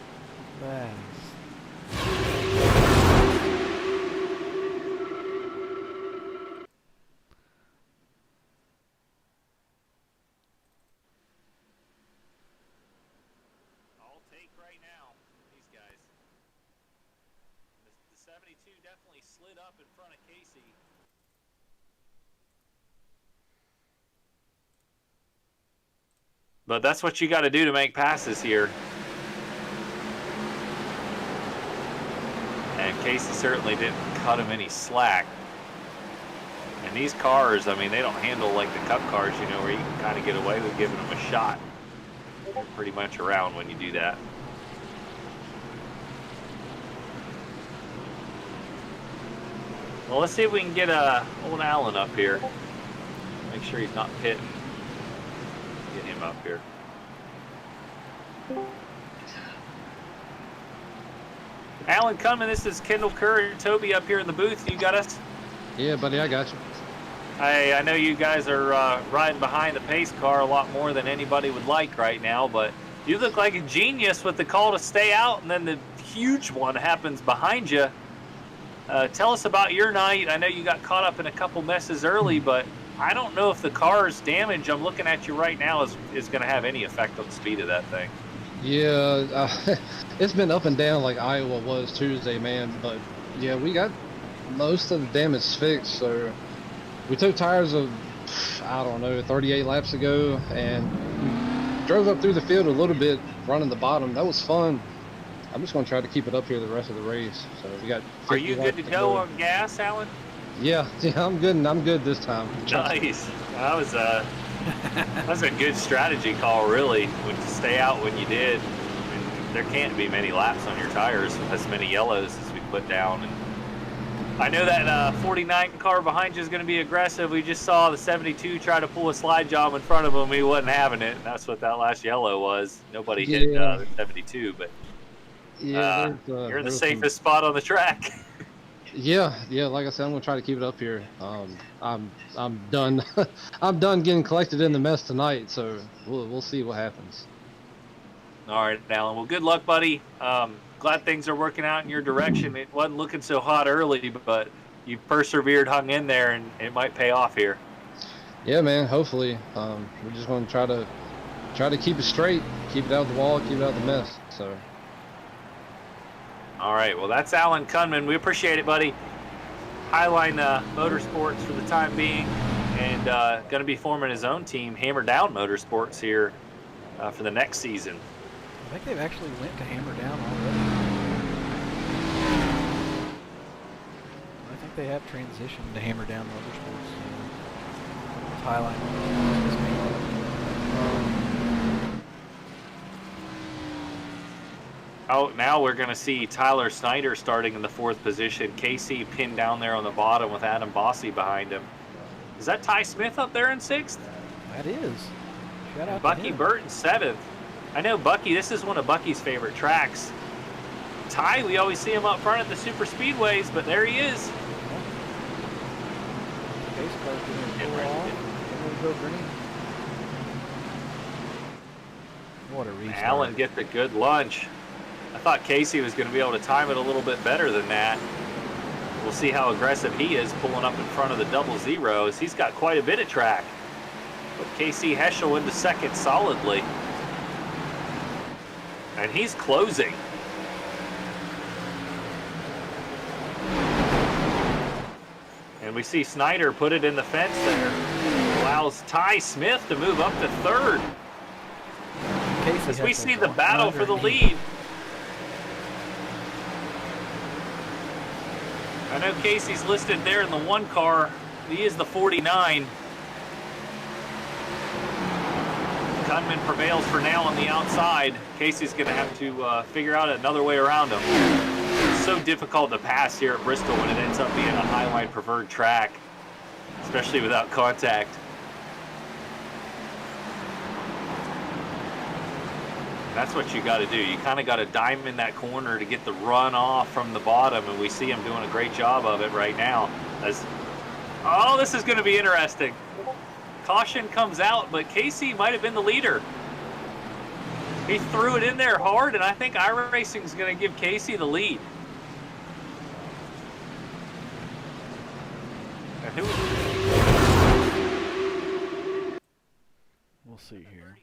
I'll take right now, these guys. The 72 definitely slid up in front of Casey. But that's what you got to do to make passes here. And Casey certainly didn't cut him any slack. And these cars, I mean, they don't handle like the Cup cars, you know, where you can kind of get away with giving them a shot. You're pretty much around when you do that. Well, let's see if we can get old Alan up here. Make sure he's not pitting. Get him up here. Alan Cunman, this is Kendall Kerr and Toby up here in the booth. You got us? Yeah, buddy, I got you. I know you guys are riding behind the pace car a lot more than anybody would like right now, but you look like a genius with the call to stay out, and then the huge one happens behind you. Tell us about your night. I know you got caught up in a couple messes early, but I don't know if the car's damage, I'm looking at you right now, is going to have any effect on the speed of that thing. Yeah, it's been up and down like Iowa was Tuesday, man. But yeah, we got most of the damage fixed. So we took tires of, I don't know, 38 laps ago, and we drove up through the field a little bit, running the bottom. That was fun. I'm just going to try to keep it up here the rest of the race. So we got. Are you good to go on gas, Alan? Yeah, I'm good. I'm good this time. Nice. That was a good strategy call, really, to stay out when you did. I mean, there can't be many laps on your tires with as many yellows as we put down. And I know that 49 car behind you is going to be aggressive. We just saw the 72 try to pull a slide job in front of him. He wasn't having it. That's what that last yellow was. Nobody hit the 72, but you're in the safest spot on the track. Yeah. Like I said, I'm gonna try to keep it up here. I'm done. I'm done getting collected in the mess tonight. So we'll see what happens. All right, Alan. Well, good luck, buddy. Glad things are working out in your direction. It wasn't looking so hot early, but you persevered, hung in there, and it might pay off here. Yeah, man. Hopefully, we're just gonna try to keep it straight, keep it out of the wall, keep it out of the mess. So. All right, well, that's Alan Cunman. We appreciate it, buddy. Highline Motorsports for the time being, and going to be forming his own team, Hammer Down Motorsports, here for the next season. I think they've actually went to Hammer Down already. I think they have transitioned to Hammer Down Motorsports. Highline Motorsports. Oh, now we're going to see Tyler Snyder starting in the 4th position. Casey pinned down there on the bottom with Adam Bossy behind him. Is that Ty Smith up there in 6th? That is. Shout out Bucky to him. Burton 7th. I know Bucky, this is one of Bucky's favorite tracks. Ty, we always see him up front at the super speedways, but there he is. Pace car's getting pulled off. Go green. What a restart. Allen gets a good lunge. I thought Casey was going to be able to time it a little bit better than that. We'll see how aggressive he is pulling up in front of the double zeros. He's got quite a bit of track. But Casey Heschel into 2nd solidly. And he's closing. And we see Snyder put it in the fence there. Allows Ty Smith to move up to 3rd. As we see the battle for the lead. I know Casey's listed there in the 1 car. He is the 49. Cunman prevails for now on the outside. Casey's going to have to figure out another way around him. It's so difficult to pass here at Bristol when it ends up being a highline preferred track, especially without contact. That's what you got to do. You kind of got to diamond that corner to get the run off from the bottom, and we see him doing a great job of it right now. Oh, this is going to be interesting. Caution comes out, but Casey might have been the leader. He threw it in there hard, and I think iRacing is going to give Casey the lead. And we'll see here.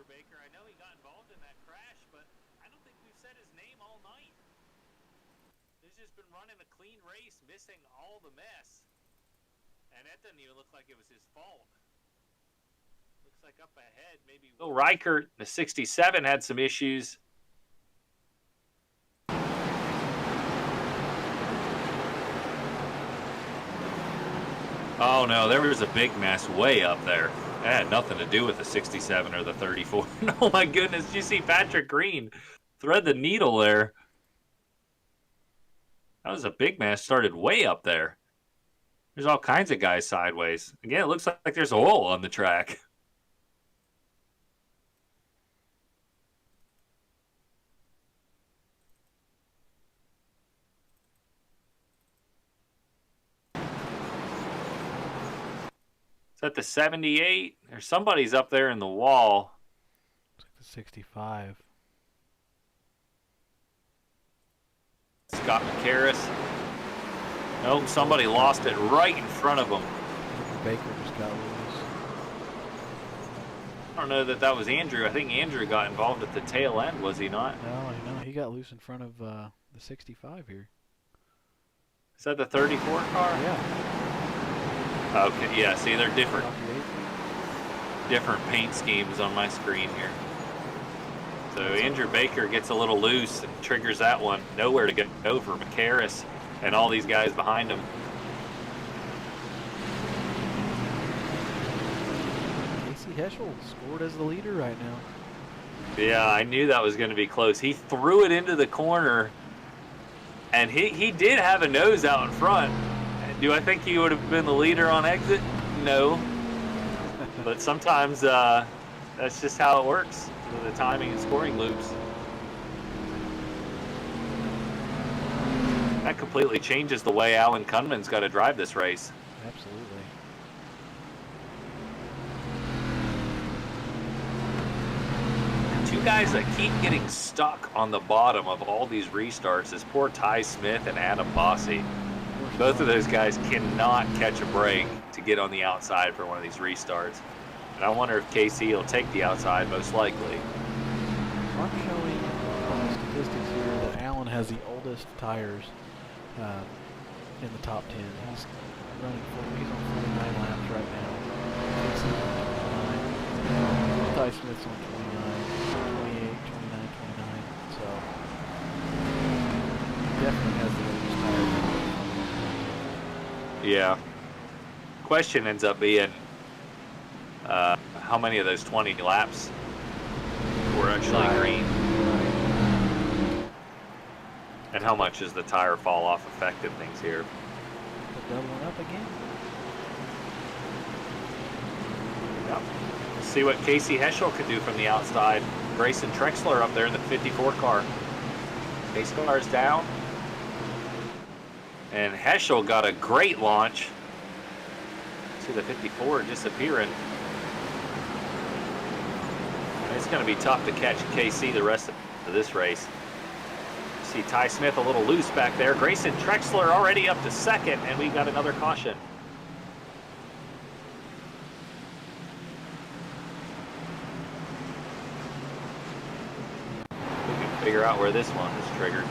Baker. I know he got involved in that crash, but I don't think we've said his name all night. He's just been running a clean race, missing all the mess. And that doesn't even look like it was his fault. Looks like up ahead, maybe Will Reichert, the 67, had some issues. Oh no, there was a big mess way up there. That had nothing to do with the 67 or the 34. Oh my goodness, did you see Patrick Green thread the needle there? That was a big mess, started way up there. There's all kinds of guys sideways. Again, it looks like there's oil on the track. Is that the 78? Or somebody's up there in the wall. Looks like the 65. Scott McCarris. Nope, somebody lost it right in front of him. Baker just got loose. I don't know that was Andrew. I think Andrew got involved at the tail end, was he not? No, he got loose in front of the 65 here. Is that the 34 car? Yeah. Okay, yeah, see, they're different paint schemes on my screen here. So Andrew Baker gets a little loose and triggers that one. Nowhere to get over. McCarris and all these guys behind him. Casey Heschel scored as the leader right now. Yeah, I knew that was going to be close. He threw it into the corner, and he did have a nose out in front. Do I think he would have been the leader on exit? No. But sometimes that's just how it works with the timing and scoring loops. That completely changes the way Alan Kunman's got to drive this race. Absolutely. Two guys that keep getting stuck on the bottom of all these restarts is poor Ty Smith and Adam Bossy. Both of those guys cannot catch a break to get on the outside for one of these restarts. And I wonder if KC will take the outside, most likely. I'm showing statistics here that Allen has the oldest tires in the top 10. He's running he's on 49 laps right now. Ty Smith's on 29, 28, 29, 29. So he definitely has the oldest tires. Yeah. Question ends up being how many of those 20 laps were actually green? And how much does the tire fall off affecting things here? Doubling up again. Yep. Let's see what Casey Heschel can do from the outside. Grayson Trexler up there in the 54 car. Pace car is down. And Heschel got a great launch. See the 54 disappearing. And it's going to be tough to catch KC the rest of this race. See Ty Smith a little loose back there. Grayson Trexler already up to second, and we got another caution. We can figure out where this one is triggered.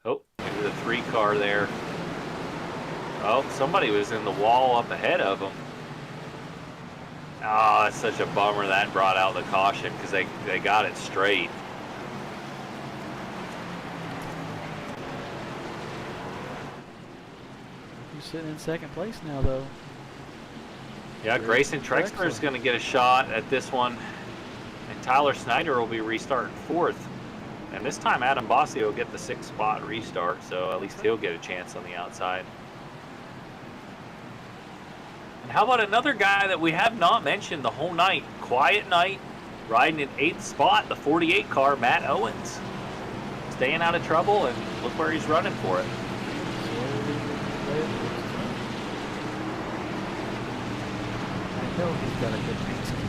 Oh, maybe the 3 car there. Oh, somebody was in the wall up ahead of them. Oh, it's such a bummer that brought out the caution because they got it straight. He's sitting in second place now, though. Yeah, Grayson Trexler is going to get a shot at this one. And Tyler Snyder will be restarting 4th. And this time Adam Bossy will get the 6th spot restart, so at least he'll get a chance on the outside. And how about another guy that we have not mentioned the whole night? Quiet night, riding in 8th spot, the 48 car, Matt Owens. Staying out of trouble, and look where he's running for it. I know he's got a good paint scheme.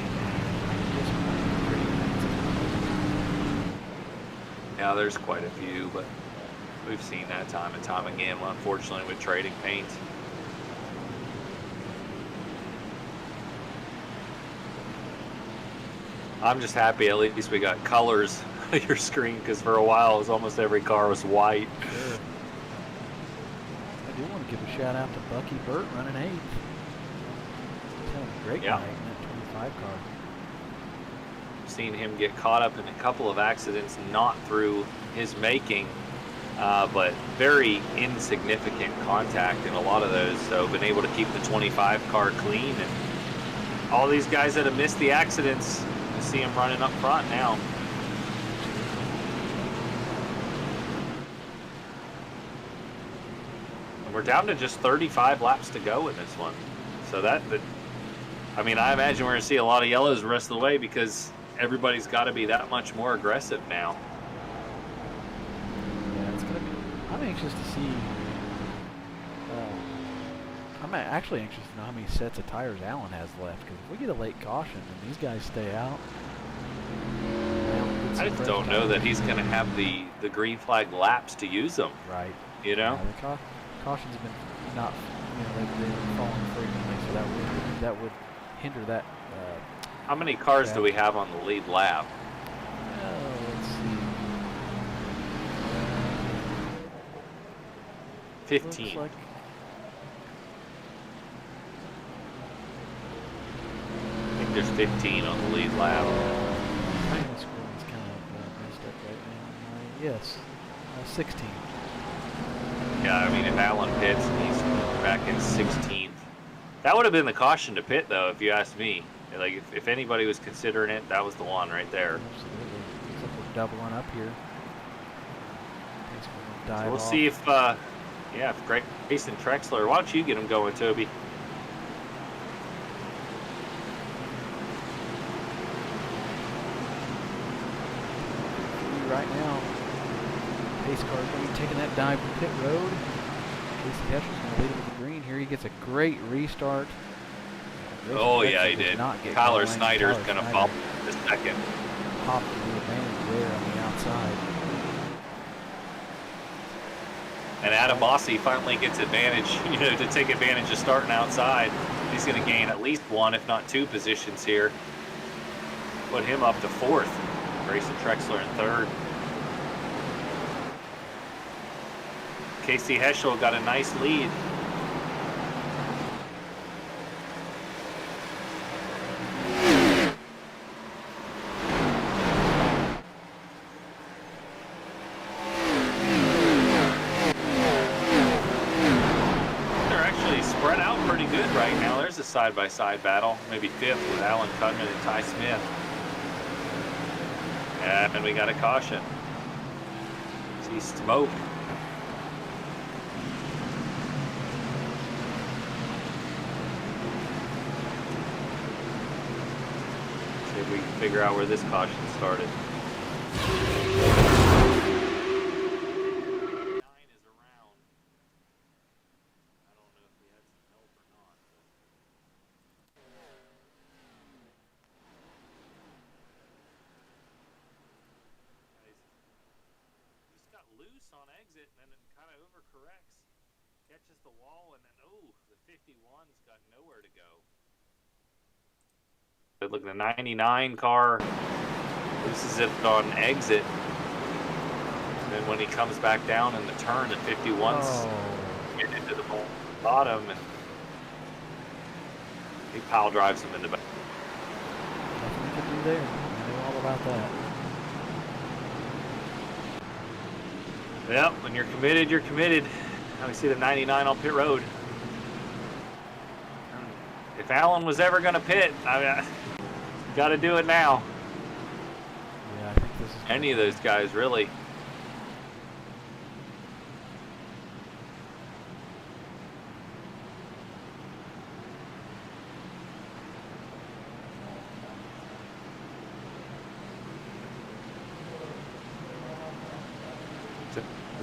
Yeah, there's quite a few, but we've seen that time and time again, unfortunately, with trading paint. I'm just happy at least we got colors on your screen, because for a while it was almost every car was white. Sure. I do want to give a shout out to Bucky Burt running 8th. He's having a great night in that 25 car. Seen him get caught up in a couple of accidents, not through his making, but very insignificant contact in a lot of those. So been able to keep the 25 car clean, and all these guys that have missed the accidents, you see him running up front now. And we're down to just 35 laps to go in this one. So I I mean, I imagine we're going to see a lot of yellows the rest of the way because everybody's got to be that much more aggressive now. Yeah, it's gonna be. I'm anxious to see. I'm actually anxious to know how many sets of tires Allen has left. Because if we get a late caution and these guys stay out, I just don't know that he's going to have the green flag laps to use them. Right. You know. Yeah, the caution's been not. They've been falling frequently, so that would hinder that. How many cars do we have on the lead lap? Let's see. 15. Looks like I think there's 15 on the lead lap. my screen's kind of messed up right now. Yes, 16. Yeah, I mean, if Allen pits and he's back in 16th, that would have been the caution to pit, though, if you asked me. Like, if anybody was considering it, that was the one right there. Absolutely. Looks like we're doubling up here. So we'll see if, if Grayson Trexler, why don't you get him going, Toby? Right now, pace car's going to be taking that dive to pit road. Casey Heschel's going to lead him to the green here. He gets a great restart. Oh, yeah, he did. Tyler Snyder's going to fall the second. Pop to the advantage there on the outside. And Adam Bossi finally gets advantage, to take advantage of starting outside. He's going to gain at least one, if not two positions here. Put him up to fourth. Grayson Trexler in third. Casey Heschel got a nice lead. Side-by-side battle, maybe fifth with Alan Cudman and Ty Smith. And we got a caution. See smoke. See if we can figure out where this caution started. On exit, and then it kind of overcorrects, catches the wall, and then the 51's got nowhere to go. But look, the 99 car loses it on exit, and then when he comes back down in the turn, the 51's getting into the bottom, and he pile drives him in the back. Nothing you can do there. I know all about that. Yep, when you're committed, you're committed. Now we see the 99 on pit road. If Allen was ever going to pit, got to do it now. Yeah, I think this is any of those guys, really.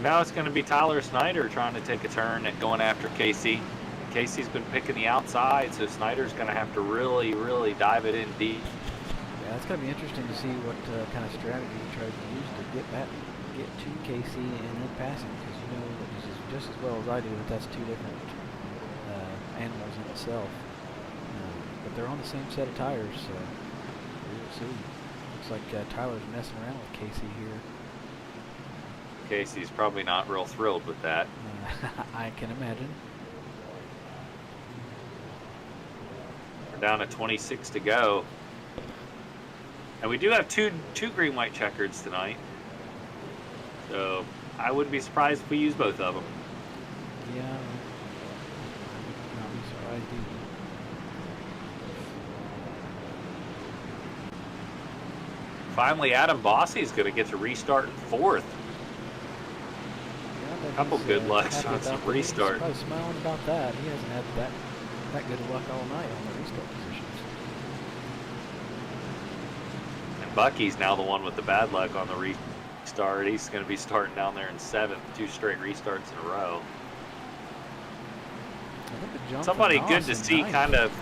Now it's going to be Tyler Snyder trying to take a turn at going after Casey. Casey's been picking the outside, so Snyder's going to have to really, really dive it in deep. Yeah, it's going to be interesting to see what kind of strategy he tries to use to get to Casey and then pass him, because you know just as well as I do that's two different animals in itself. But they're on the same set of tires, so we'll see. Looks like Tyler's messing around with Casey here. Casey's probably not real thrilled with that. I can imagine. We're down to 26 to go. And we do have two green-white checkers tonight. So I wouldn't be surprised if we use both of them. Yeah. I would not be surprised either. Finally, Adam Bossi is going to get to restart in fourth. A couple good lucks on some restart. He's probably smiling about that. He hasn't had that good of luck all night on the restart positions. Bucky's now the one with the bad luck on the restart. He's going to be starting down there in 7th, 2 straight restarts in a row. Somebody good to see, kind of.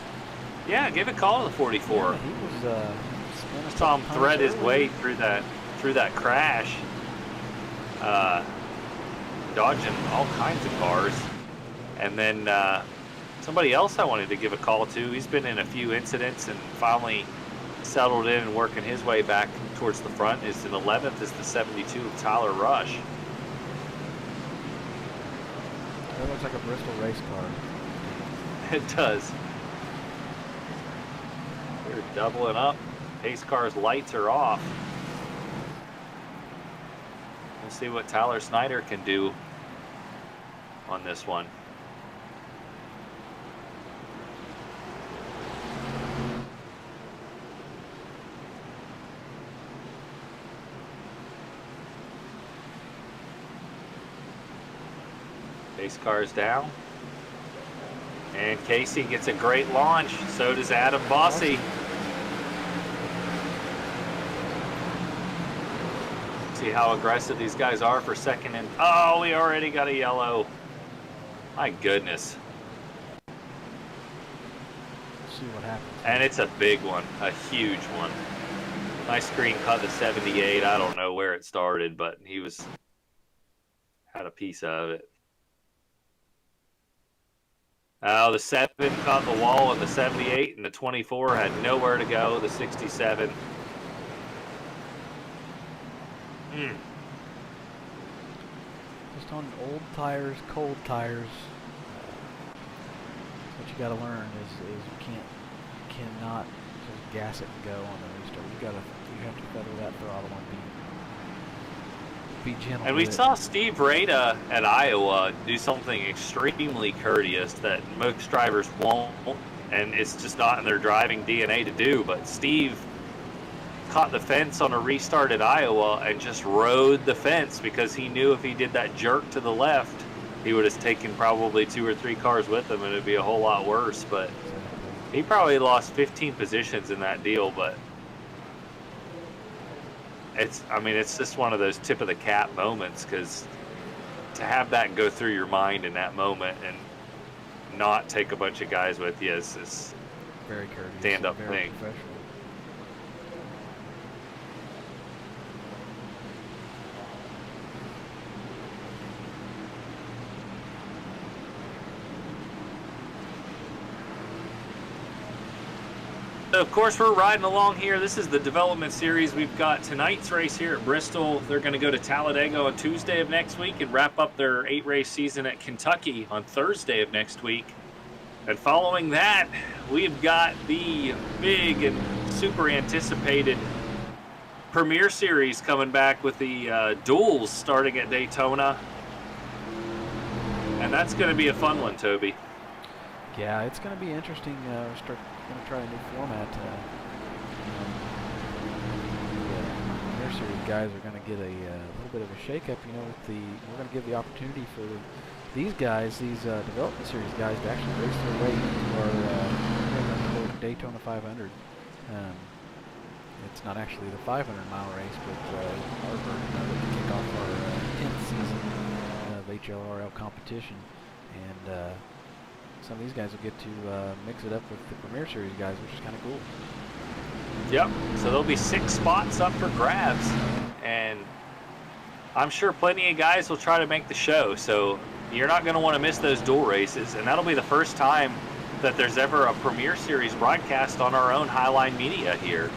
Yeah, give a call to the 44. Yeah, he was. Saw him thread his way through that crash, dodging all kinds of cars, and then somebody else I wanted to give a call to. He's been in a few incidents and finally settled in and working his way back towards the front. Is in 11th is the 72 of Tyler Rush. That looks like a Bristol race car. It does. They're doubling up. Pace car's lights are off. We'll see what Tyler Snyder can do on this one. Pace car's down. And Casey gets a great launch. So does Adam Bossy. See how aggressive these guys are for second and... Oh, we already got a yellow. My goodness. Let's see what happens. And it's a big one. A huge one. My screen caught the 78. I don't know where it started, but he had a piece of it. Oh, the 7 caught the wall of the 78, and the 24 had nowhere to go. The 67. Just on old tires, cold tires. What you got to learn is you cannot just gas it and go on the restart. You have to feather that throttle and be gentle. And we saw Steve Rada at Iowa do something extremely courteous that most drivers won't, and it's just not in their driving DNA to do. But Steve caught the fence on a restart at Iowa and just rode the fence because he knew if he did that jerk to the left, he would have taken probably 2 or 3 cars with him, and it'd be a whole lot worse. But he probably lost 15 positions in that deal, but it's just one of those tip of the cap moments, because to have that go through your mind in that moment and not take a bunch of guys with you is very courteous, stand-up very thing. professional. Of course, we're riding along here. This is the development series. We've got tonight's race here at Bristol. They're going to go to Talladega on Tuesday of next week and wrap up their 8-race season at Kentucky on Thursday of next week. And following that, we've got the big and super anticipated Premier Series coming back with the duels starting at Daytona. And that's going to be a fun one, Toby. Yeah, it's going to be interesting. We're going to try a new format. The Premier Series guys are going to get a little bit of a shake-up. You know, we're going to give the opportunity for these guys, these Development Series guys, to actually race their way into our Daytona 500. It's not actually the 500-mile race, but our version of it to kick off our 10th season of HLRL competition. And some of these guys will get to mix it up with the Premier Series guys, which is kind of cool. Yep. So there'll be 6 spots up for grabs, and I'm sure plenty of guys will try to make the show. So you're not going to want to miss those dual races, and that'll be the first time that there's ever a Premier Series broadcast on our own Highline Media here.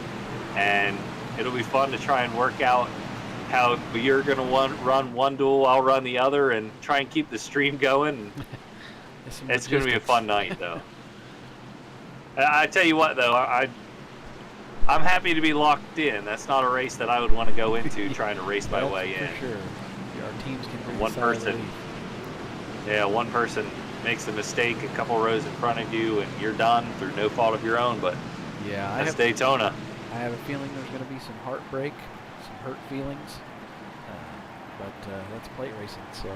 And it'll be fun to try and work out how you're going to run one duel, I'll run the other, and try and keep the stream going. It's going to be a fun night, though. I tell you what, though, I'm happy to be locked in. That's not a race that I would want to go into trying to race my way in. For sure. Our teams can bring one person makes a mistake a couple rows in front of you, and you're done through no fault of your own. But yeah, that's Daytona. I have a feeling there's going to be some heartbreak, some hurt feelings, but that's plate racing, so.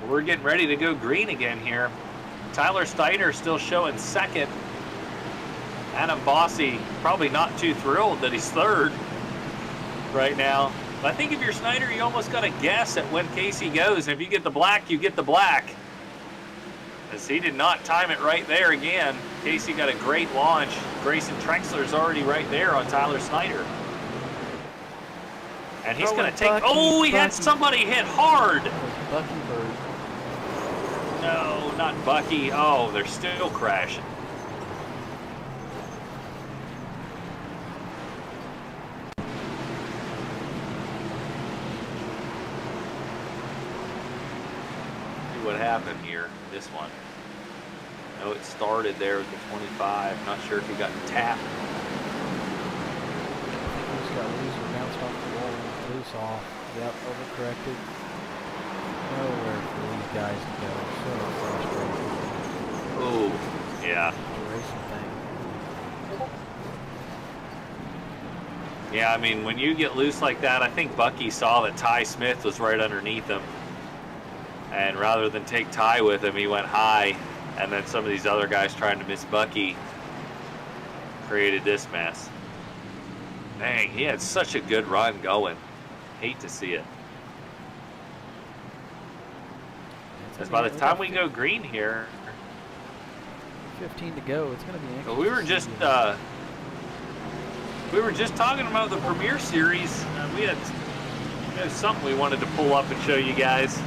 We're getting ready to go green again here. Tyler Steiner still showing second. Adam Bossi probably not too thrilled that he's third right now. But I think if you're Snyder, you almost got to guess at when Casey goes. And if you get the black, you get the black. As he did not time it right there again. Casey got a great launch. Grayson Trexler's already right there on Tyler Snyder. And he's going to take... Oh, he had somebody hit hard. Bucky Bird. No, not Bucky. Oh, they're still crashing. See what happened here, this one. No, it started there with the 25. Not sure if he got tapped. He's got loose or bounced off the wall. Loose off. Yep, overcorrected. Nowhere for these guys to go. So frustrating. Oh, yeah. The racing thing. Yeah, I mean, when you get loose like that, I think Bucky saw that Ty Smith was right underneath him. And rather than take Ty with him, he went high. And then some of these other guys trying to miss Bucky created this mess. Dang, he had such a good run going. Hate to see it. Because by the time we go green here, 15 to go. It's going to be interesting. we were just talking about the Premier Series. We had something we wanted to pull up and show you guys.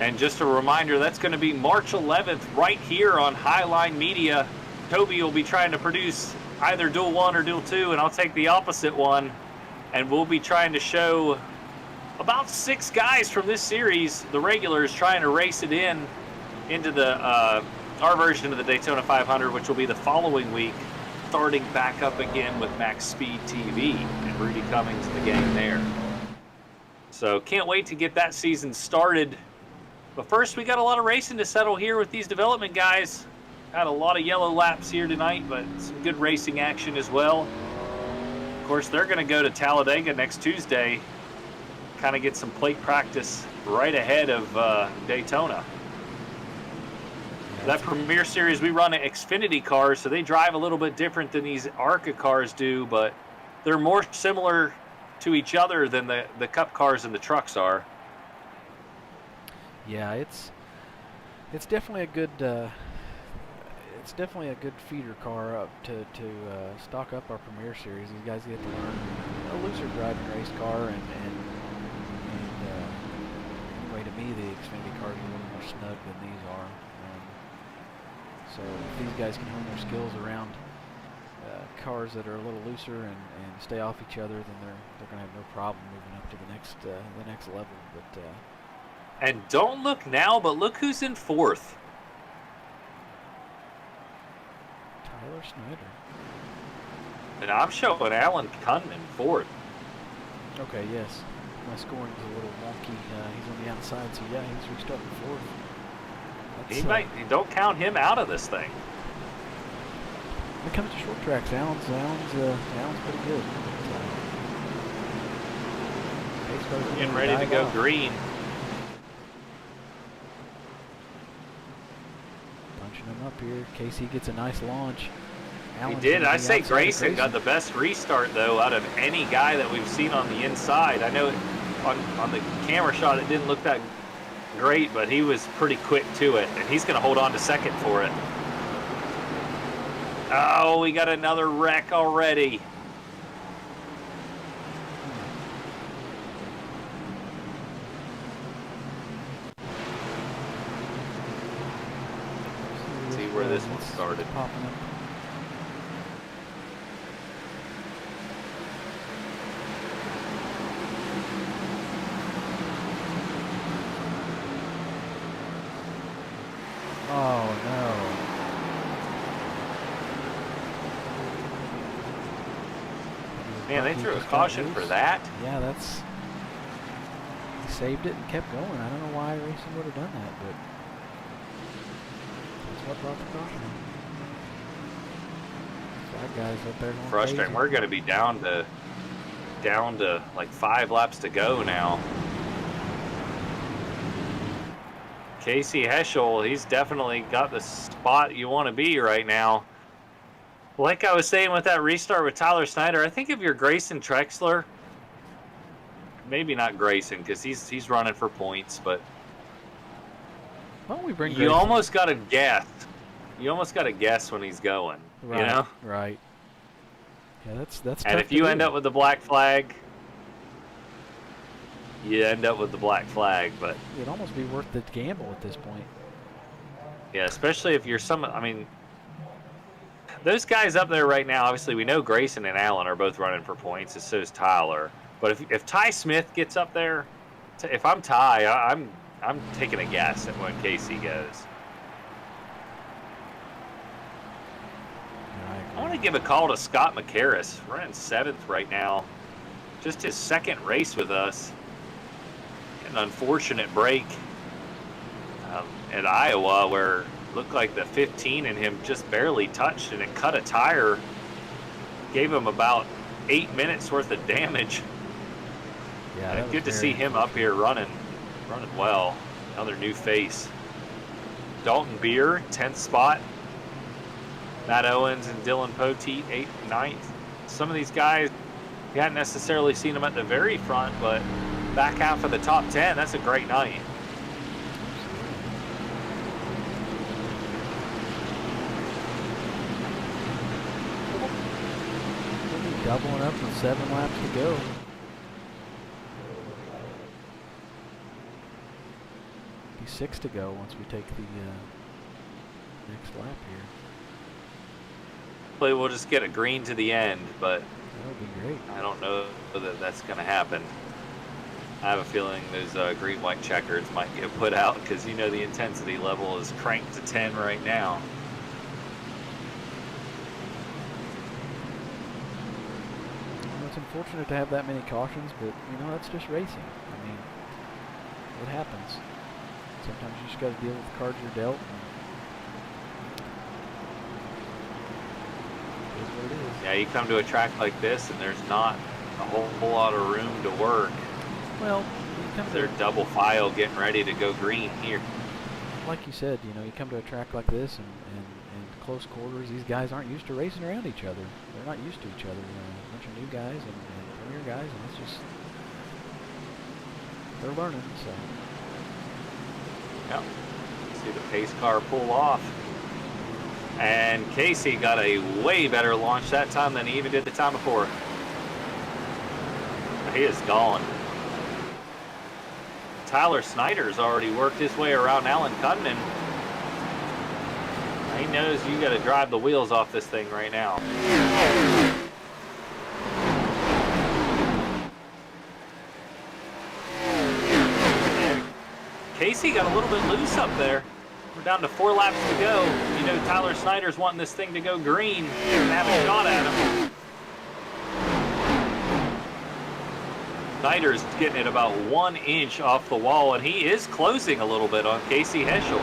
And just a reminder, that's going to be March 11th right here on Highline Media. Toby will be trying to produce either Duel 1 or Duel 2, and I'll take the opposite one. And we'll be trying to show about 6 guys from this series, the regulars, trying to race it into the our version of the Daytona 500, which will be the following week, starting back up again with Max Speed TV and Rudy Cummings in the game there. So can't wait to get that season started. But first, we got a lot of racing to settle here with these development guys. Had a lot of yellow laps here tonight, but some good racing action as well. Of course, they're going to go to Talladega next Tuesday, kind of get some plate practice right ahead of Daytona. That Premier Series, we run Xfinity cars, so they drive a little bit different than these ARCA cars do, but they're more similar to each other than the Cup cars and the trucks are. Yeah, it's definitely a good feeder car up to stock up our Premier Series. These guys get to learn a looser driving race car, and anyway, to me, the Xfinity cars are a little more snug than these are. So if these guys can hone their skills around cars that are a little looser and stay off each other, then they're going to have no problem moving up to the next level. But and don't look now, but look who's in 4th. Tyler Snyder. And I'm showing Alan Cunman 4th. Okay, yes. My scoring is a little wonky. He's on the outside, so yeah, he's restarting 4th. Don't count him out of this thing. When it comes to short tracks, Alan's pretty good. Getting ready to go green. Punching him up here. Casey gets a nice launch. He did. I say Grayson got the best restart, though, out of any guy that we've seen on the inside. I know on the camera shot it didn't look that great, but he was pretty quick to it, and he's going to hold on to second for it. Oh, we got another wreck already. Let's see where this one started. Popping up. Oh no. He was Man, they Bucky threw a just got caution loose. for that. Yeah, that's. He saved it and kept going. I don't know why Racing would have done that, but that's what brought the caution. That guy's up there going Frustrating. crazy. We're going to be down to like 5 laps to go now. Casey Heschel, he's definitely got the spot you want to be right now. Like I was saying with that restart with Tyler Snyder, I think if you're Grayson Trexler, maybe not Grayson because he's running for points, but why don't we bring you Grayson? almost got to guess. You almost got to guess when he's going. Right, you know? Right. Yeah, that's. And tough if you to end do. up with the black flag, you end up with the black flag. But it'd almost be worth the gamble at this point. yeah, especially if you're I mean, those guys up there right now. Obviously, we know Grayson and Allen are both running for points, and so is Tyler. But if Ty Smith gets up there, if I'm Ty, I'm taking a guess at when Casey goes. I want to give a call to Scott McCarris. We're in 7th right now. Just his 2nd race with us. An unfortunate break at Iowa where it looked like the 15 in him just barely touched and it cut a tire. Gave him about 8 minutes worth of damage. Yeah, that was good to very see him up here running well. Another new face. Dalton Beer, 10th spot. Matt Owens and Dylan Poteet, 8th and 9th. Some of these guys, you hadn't necessarily seen them at the very front, but back half of the top 10, that's a great night. We'll be doubling up with 7 laps to go. Be 6 to go once we take the next lap here. Hopefully we'll just get a green to the end, but That would be great. I don't know that that's going to happen. I have a feeling those green-white checkers might get put out because you know the intensity level is cranked to 10 right now. Well, it's unfortunate to have that many cautions, but you know that's just racing. I mean, it happens. Sometimes you just got to deal with the cards you're dealt. It is what it is. Yeah, you come to a track like this and there's not a whole lot of room to work. Well, you come to They're double file getting ready to go green here. like you said, you know, you come to a track like this and close quarters, these guys aren't used to racing around each other. They're not used to each other. You know, a bunch of new guys and premier guys, and it's just, they're learning, so. Yep. See the pace car pull off. And Casey got a way better launch that time than he even did the time before. He is gone. Tyler Snyder's already worked his way around Alan Cunnan. He knows you got to drive the wheels off this thing right now. And Casey got a little bit loose up there. We're down to 4 laps to go. You know Tyler Snyder's wanting this thing to go green and have a shot at him. Snyder's getting it about 1 inch off the wall, and he is closing a little bit on Casey Heschel.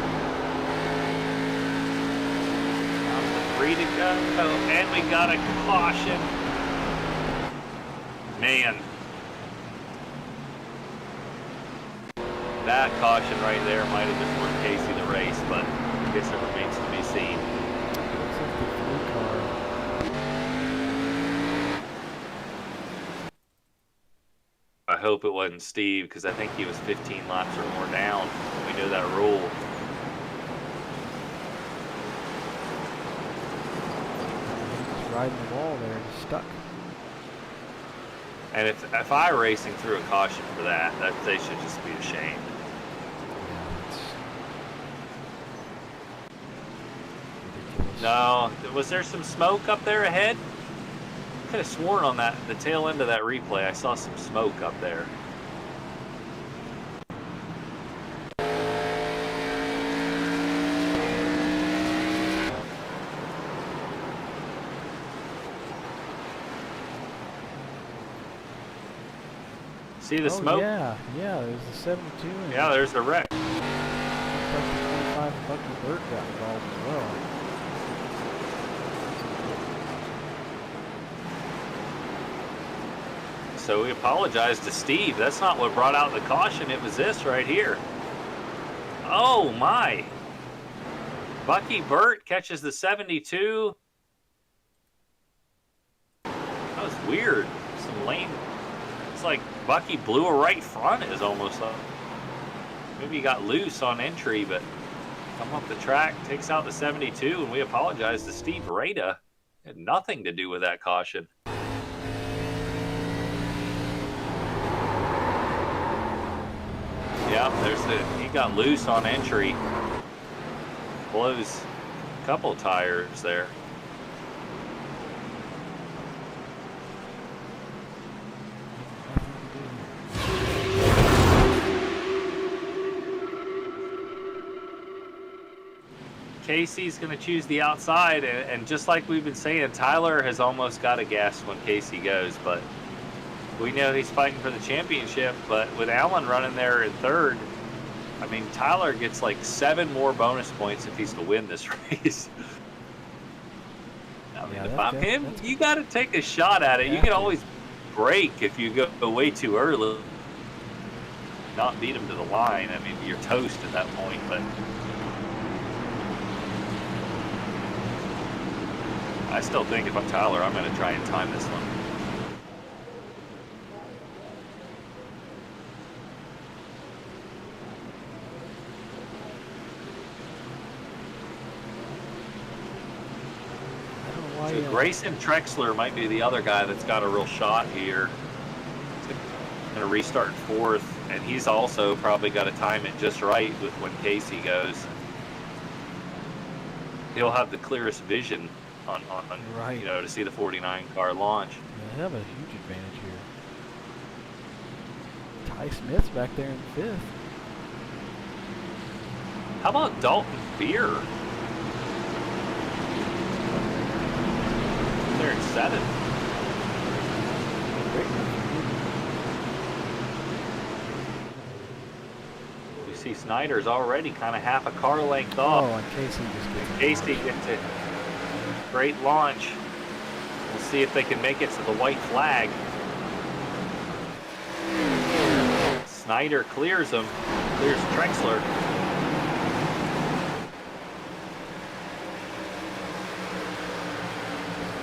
Down to 3 to go, and we got a caution. Man. That caution right there might have just won Casey the race, but I guess it remains to be seen. I hope it wasn't Steve, because I think he was 15 laps or more down. We know that rule. Just riding the wall there, just stuck. And if I were racing through a caution for that they should just be ashamed. No, was there some smoke up there ahead? I could have sworn on the tail end of that replay I saw some smoke up there. See the smoke? Yeah, there's the 72. And Yeah, there's the wreck. Kentucky 25 and Bucky Burt got involved as well. So we apologize to Steve. That's not what brought out the caution. It was this right here. Oh, my. Bucky Burt catches the 72. That was weird. Some lane. It's like Bucky blew a right front is almost up. Maybe he got loose on entry, but come up the track, takes out the 72, and we apologize to Steve Rada. Had nothing to do with that caution. Yeah, he got loose on entry. Blows a couple tires there. Casey's going to choose the outside, and just like we've been saying, Tyler has almost got a gas when Casey goes, but we know he's fighting for the championship. But with Allen running there in third, I mean, Tyler gets like 7 more bonus points if he's to win this race. I mean, if I'm him, you got to take a shot at it. You can always break if you go way too early. Not beat him to the line. I mean, you're toast at that point, but I still think if I'm Tyler, I'm going to try and time this one. So Grayson Trexler might be the other guy that's got a real shot here. Going to restart fourth, and he's also probably got to time it just right with when Casey goes. He'll have the clearest vision on right, you know, to see the 49 car launch. Yeah, they have a huge advantage here. Ty Smith's back there in 5th. How about Dalton Beer? They're in 7th. You see Snyder's already kind of half a car length off. Oh, and Casey just gets Casey gets it. Great launch. We'll see if they can make it to the white flag. Snyder clears him. Clears Trexler.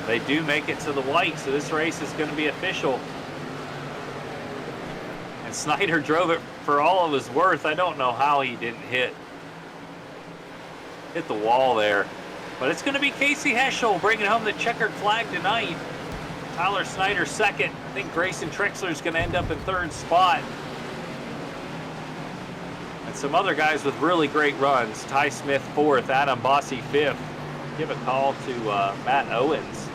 They do make it to the white, so this race is going to be official. And Snyder drove it for all of his worth. I don't know how he didn't hit the wall there. But it's going to be Casey Heschel bringing home the checkered flag tonight. Tyler Snyder 2nd. I think Grayson Trexler is going to end up in 3rd spot. And some other guys with really great runs. Ty Smith 4th, Adam Bossi 5th. Give a call to Matt Owens,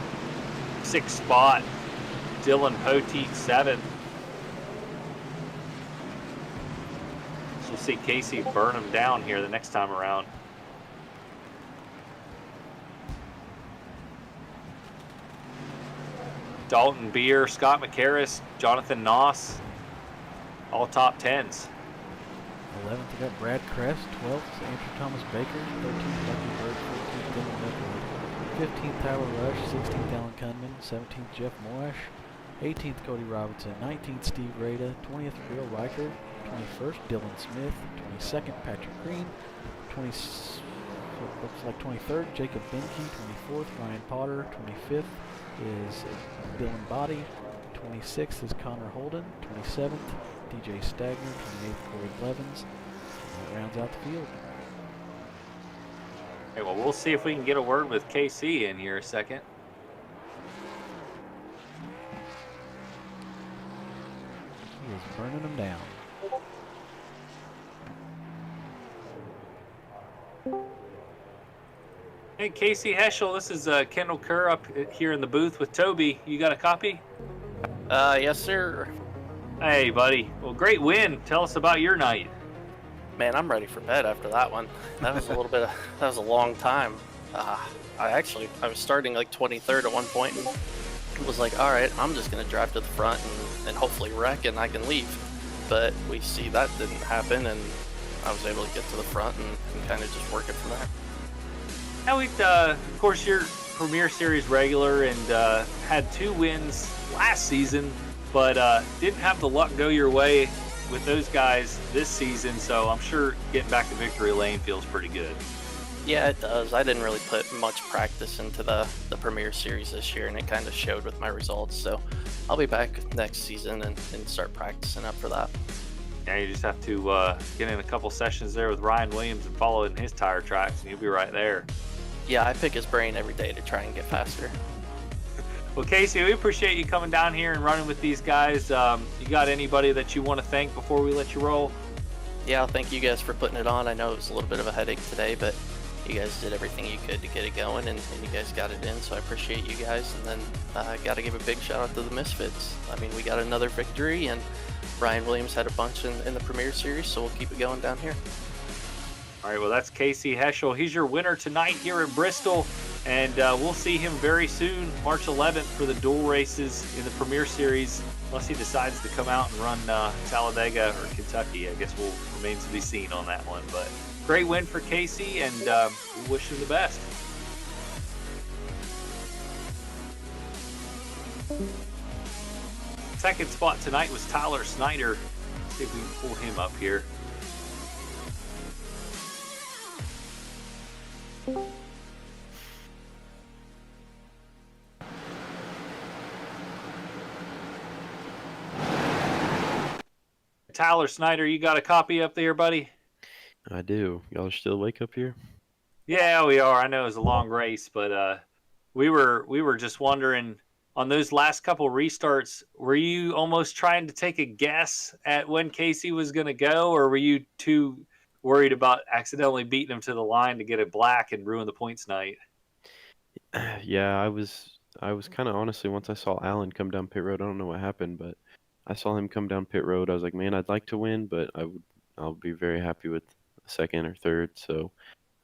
6th spot. Dylan Poteet 7th. So we'll see Casey burn him down here the next time around. Dalton Beer, Scott McCarris, Jonathan Noss, all top 10s. 11th, we got Brad Crest. 12th, Andrew Thomas Baker. 13th, Bucky Burt. 14th, Dylan Medford. 15th, Tyler Rush. 16th, Alan Kunman. 17th, Jeff Moash. 18th, Cody Robinson. 19th, Steve Rada. 20th, Bill Riker. 21st, Dylan Smith. 22nd, Patrick Green. Looks like 23rd, Jacob Benke. 24th, Ryan Potter. 25th is Dylan Body. 26th is Connor Holden. 27th, DJ Stagner. 28th, Corey Blevins. That rounds out the field. Okay, well, we'll see if we can get a word with KC in here a second. He is burning them down. Hey, Casey Heschel, this is Kendall Kerr up here in the booth with Toby. You got a copy? Yes, sir. Hey, buddy. Well, great win. Tell us about your night. Man, I'm ready for bed after that one. That was a little bit that was a long time. I was starting like 23rd at one point and was like, all right, I'm just going to drive to the front and hopefully wreck and I can leave. But we see that didn't happen, and I was able to get to the front and kind of just work it from there. Now, of course, you're Premier Series regular and had 2 wins last season, but didn't have the luck go your way with those guys this season, so I'm sure getting back to victory lane feels pretty good. Yeah, it does. I didn't really put much practice into the Premier Series this year, and it kind of showed with my results, so I'll be back next season and start practicing up for that. Yeah, you just have to get in a couple sessions there with Ryan Williams and follow in his tire tracks, and you'll be right there. Yeah, I pick his brain every day to try and get faster. Well, Casey, we appreciate you coming down here and running with these guys. You got anybody that you want to thank before we let you roll? Yeah, thank you guys for putting it on. I know it was a little bit of a headache today, but you guys did everything you could to get it going, and you guys got it in, so I appreciate you guys. And then I got to give a big shout out to the Misfits. I mean, we got another victory, and Ryan Williams had a bunch in the Premier Series, so we'll keep it going down here. All right, well, that's Casey Heschel. He's your winner tonight here in Bristol, and we'll see him very soon, March 11th, for the dual races in the Premier Series, unless he decides to come out and run Talladega or Kentucky. I guess we'll remain to be seen on that one, but great win for Casey, and we wish him the best. Second spot tonight was Tyler Snyder. Let's see if we can pull him up here. Tyler Snyder, you got a copy up there, buddy? I do. Y'all are still awake up here? Yeah, we are. I know it was a long race, but we were just wondering, on those last couple restarts, were you almost trying to take a guess at when Casey was going to go, or were you too worried about accidentally beating him to the line to get a black and ruin the points night? Yeah, I was kind of honestly, once I saw Alan come down pit road, I don't know what happened, but I saw him come down pit road. I was like, man, I'd like to win, but I'll be very happy with a second or third. So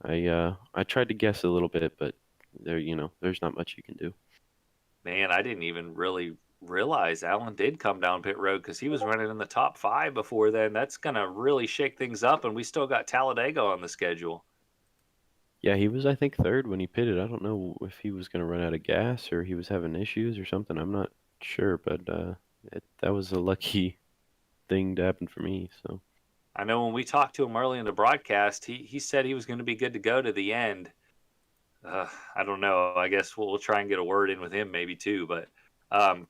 I tried to guess a little bit, but there's not much you can do. Man, I didn't even really realize Alan did come down pit road because he was running in the top 5 before then. That's going to really shake things up, and we still got Talladega on the schedule. Yeah, he was, I think, third when he pitted. I don't know if he was going to run out of gas or he was having issues or something. I'm not sure, but that was a lucky thing to happen for me. So I know when we talked to him early in the broadcast, he said he was going to be good to go to the end. I don't know. I guess we'll try and get a word in with him maybe too. But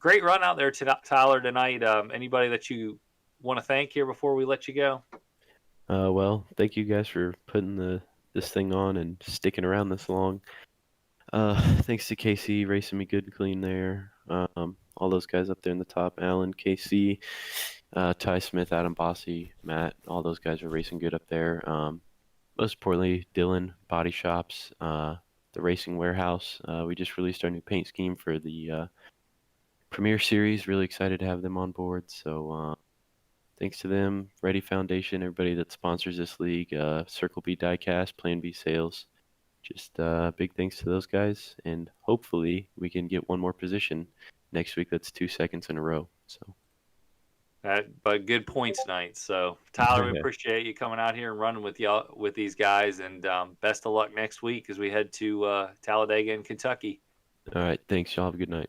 great run out there, Tyler, tonight. Anybody that you want to thank here before we let you go? Well, thank you guys for putting this thing on and sticking around this long. Thanks to Casey racing me good and clean there. All those guys up there in the top, Alan, Casey, Ty Smith, Adam Bossy, Matt, all those guys are racing good up there. Most importantly, Dylan, Body Shops, the Racing Warehouse. We just released our new paint scheme for the Premier Series. Really excited to have them on board. So thanks to them, Ready Foundation, everybody that sponsors this league, Circle B Diecast, Plan B Sales. Just big thanks to those guys, and hopefully we can get one more position next week. That's 2 seconds in a row. So, but good points night. So Tyler, we appreciate you coming out here and running with these guys, and best of luck next week as we head to Talladega in Kentucky. All right, thanks. Y'all have a good night.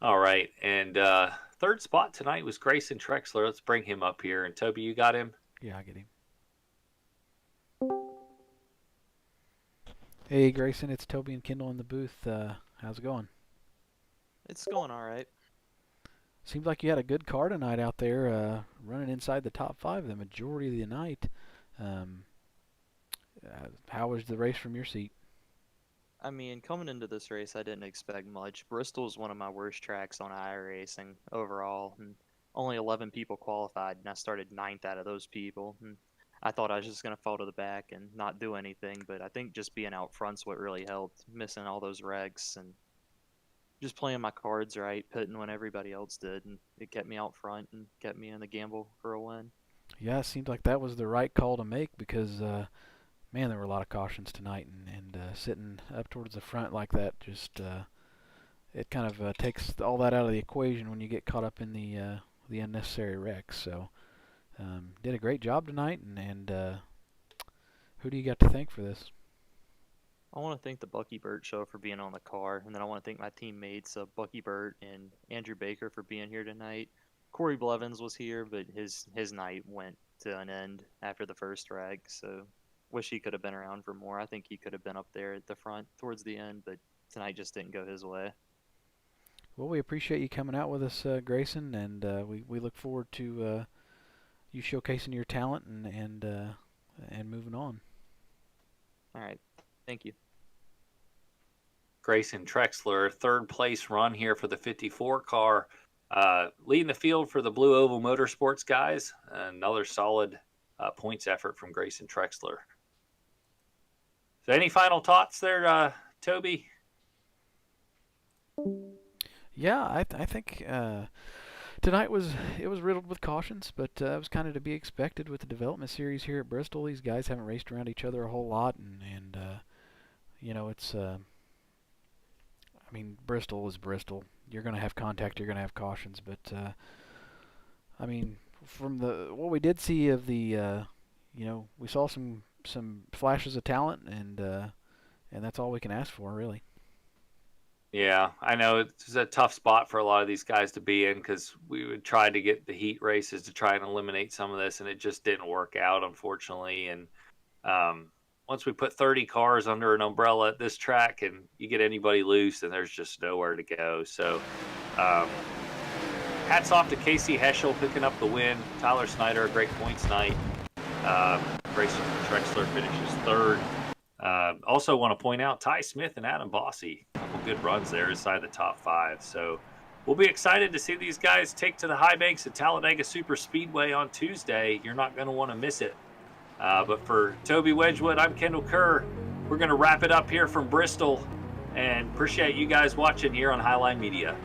All right, and third spot tonight was Grayson Trexler. Let's bring him up here. And Toby, you got him? Yeah, I get him. Hey, Grayson, it's Toby and Kendall in the booth. How's it going? It's going all right. Seems like you had a good car tonight out there, running inside the top 5 the majority of the night. How was the race from your seat? I mean, coming into this race, I didn't expect much. Bristol is one of my worst tracks on iRacing overall, and only 11 people qualified, and I started 9th out of those people. And I thought I was just going to fall to the back and not do anything, but I think just being out front's what really helped, missing all those wrecks and just playing my cards right, pitting when everybody else did, and it kept me out front and kept me in the gamble for a win. Yeah, it seemed like that was the right call to make because man, there were a lot of cautions tonight, and sitting up towards the front like that just it kind of takes all that out of the equation when you get caught up in the unnecessary wrecks. So did a great job tonight, and who do you got to thank for this? I want to thank the Bucky Burt Show for being on the car, and then I want to thank my teammates, Bucky Burt and Andrew Baker, for being here tonight. Corey Blevins was here, but his night went to an end after the first wreck, so wish he could have been around for more. I think he could have been up there at the front towards the end, but tonight just didn't go his way. Well, we appreciate you coming out with us, Grayson, and we look forward to you showcasing your talent and moving on. All right, thank you. Grayson Trexler, third place run here for the 54 car, leading the field for the Blue Oval Motorsports guys. Another solid points effort from Grayson Trexler. So, any final thoughts there, Toby? Yeah, I think tonight was riddled with cautions, but it was kind of to be expected with the development series here at Bristol. These guys haven't raced around each other a whole lot, and you know, it's I mean, Bristol is Bristol. You're going to have contact, you're going to have cautions, but I mean, from what we did see of the you know, we saw some flashes of talent, and that's all we can ask for, really. Yeah, I know it's a tough spot for a lot of these guys to be in, because we would try to get the heat races to try and eliminate some of this, and it just didn't work out, unfortunately. And once we put 30 cars under an umbrella at this track and you get anybody loose, and there's just nowhere to go. So hats off to Casey Heschel picking up the win. Tyler Snyder, a great points night. Grayson Trexler finishes third. Also want to point out Ty Smith and Adam Bossy, a couple good runs there inside the top 5. So we'll be excited to see these guys take to the high banks at Talladega Super Speedway on Tuesday. You're not going to want to miss it. But for Toby Wedgwood, I'm Kendall Kerr. We're going to wrap it up here from Bristol, and appreciate you guys watching here on Highline Media.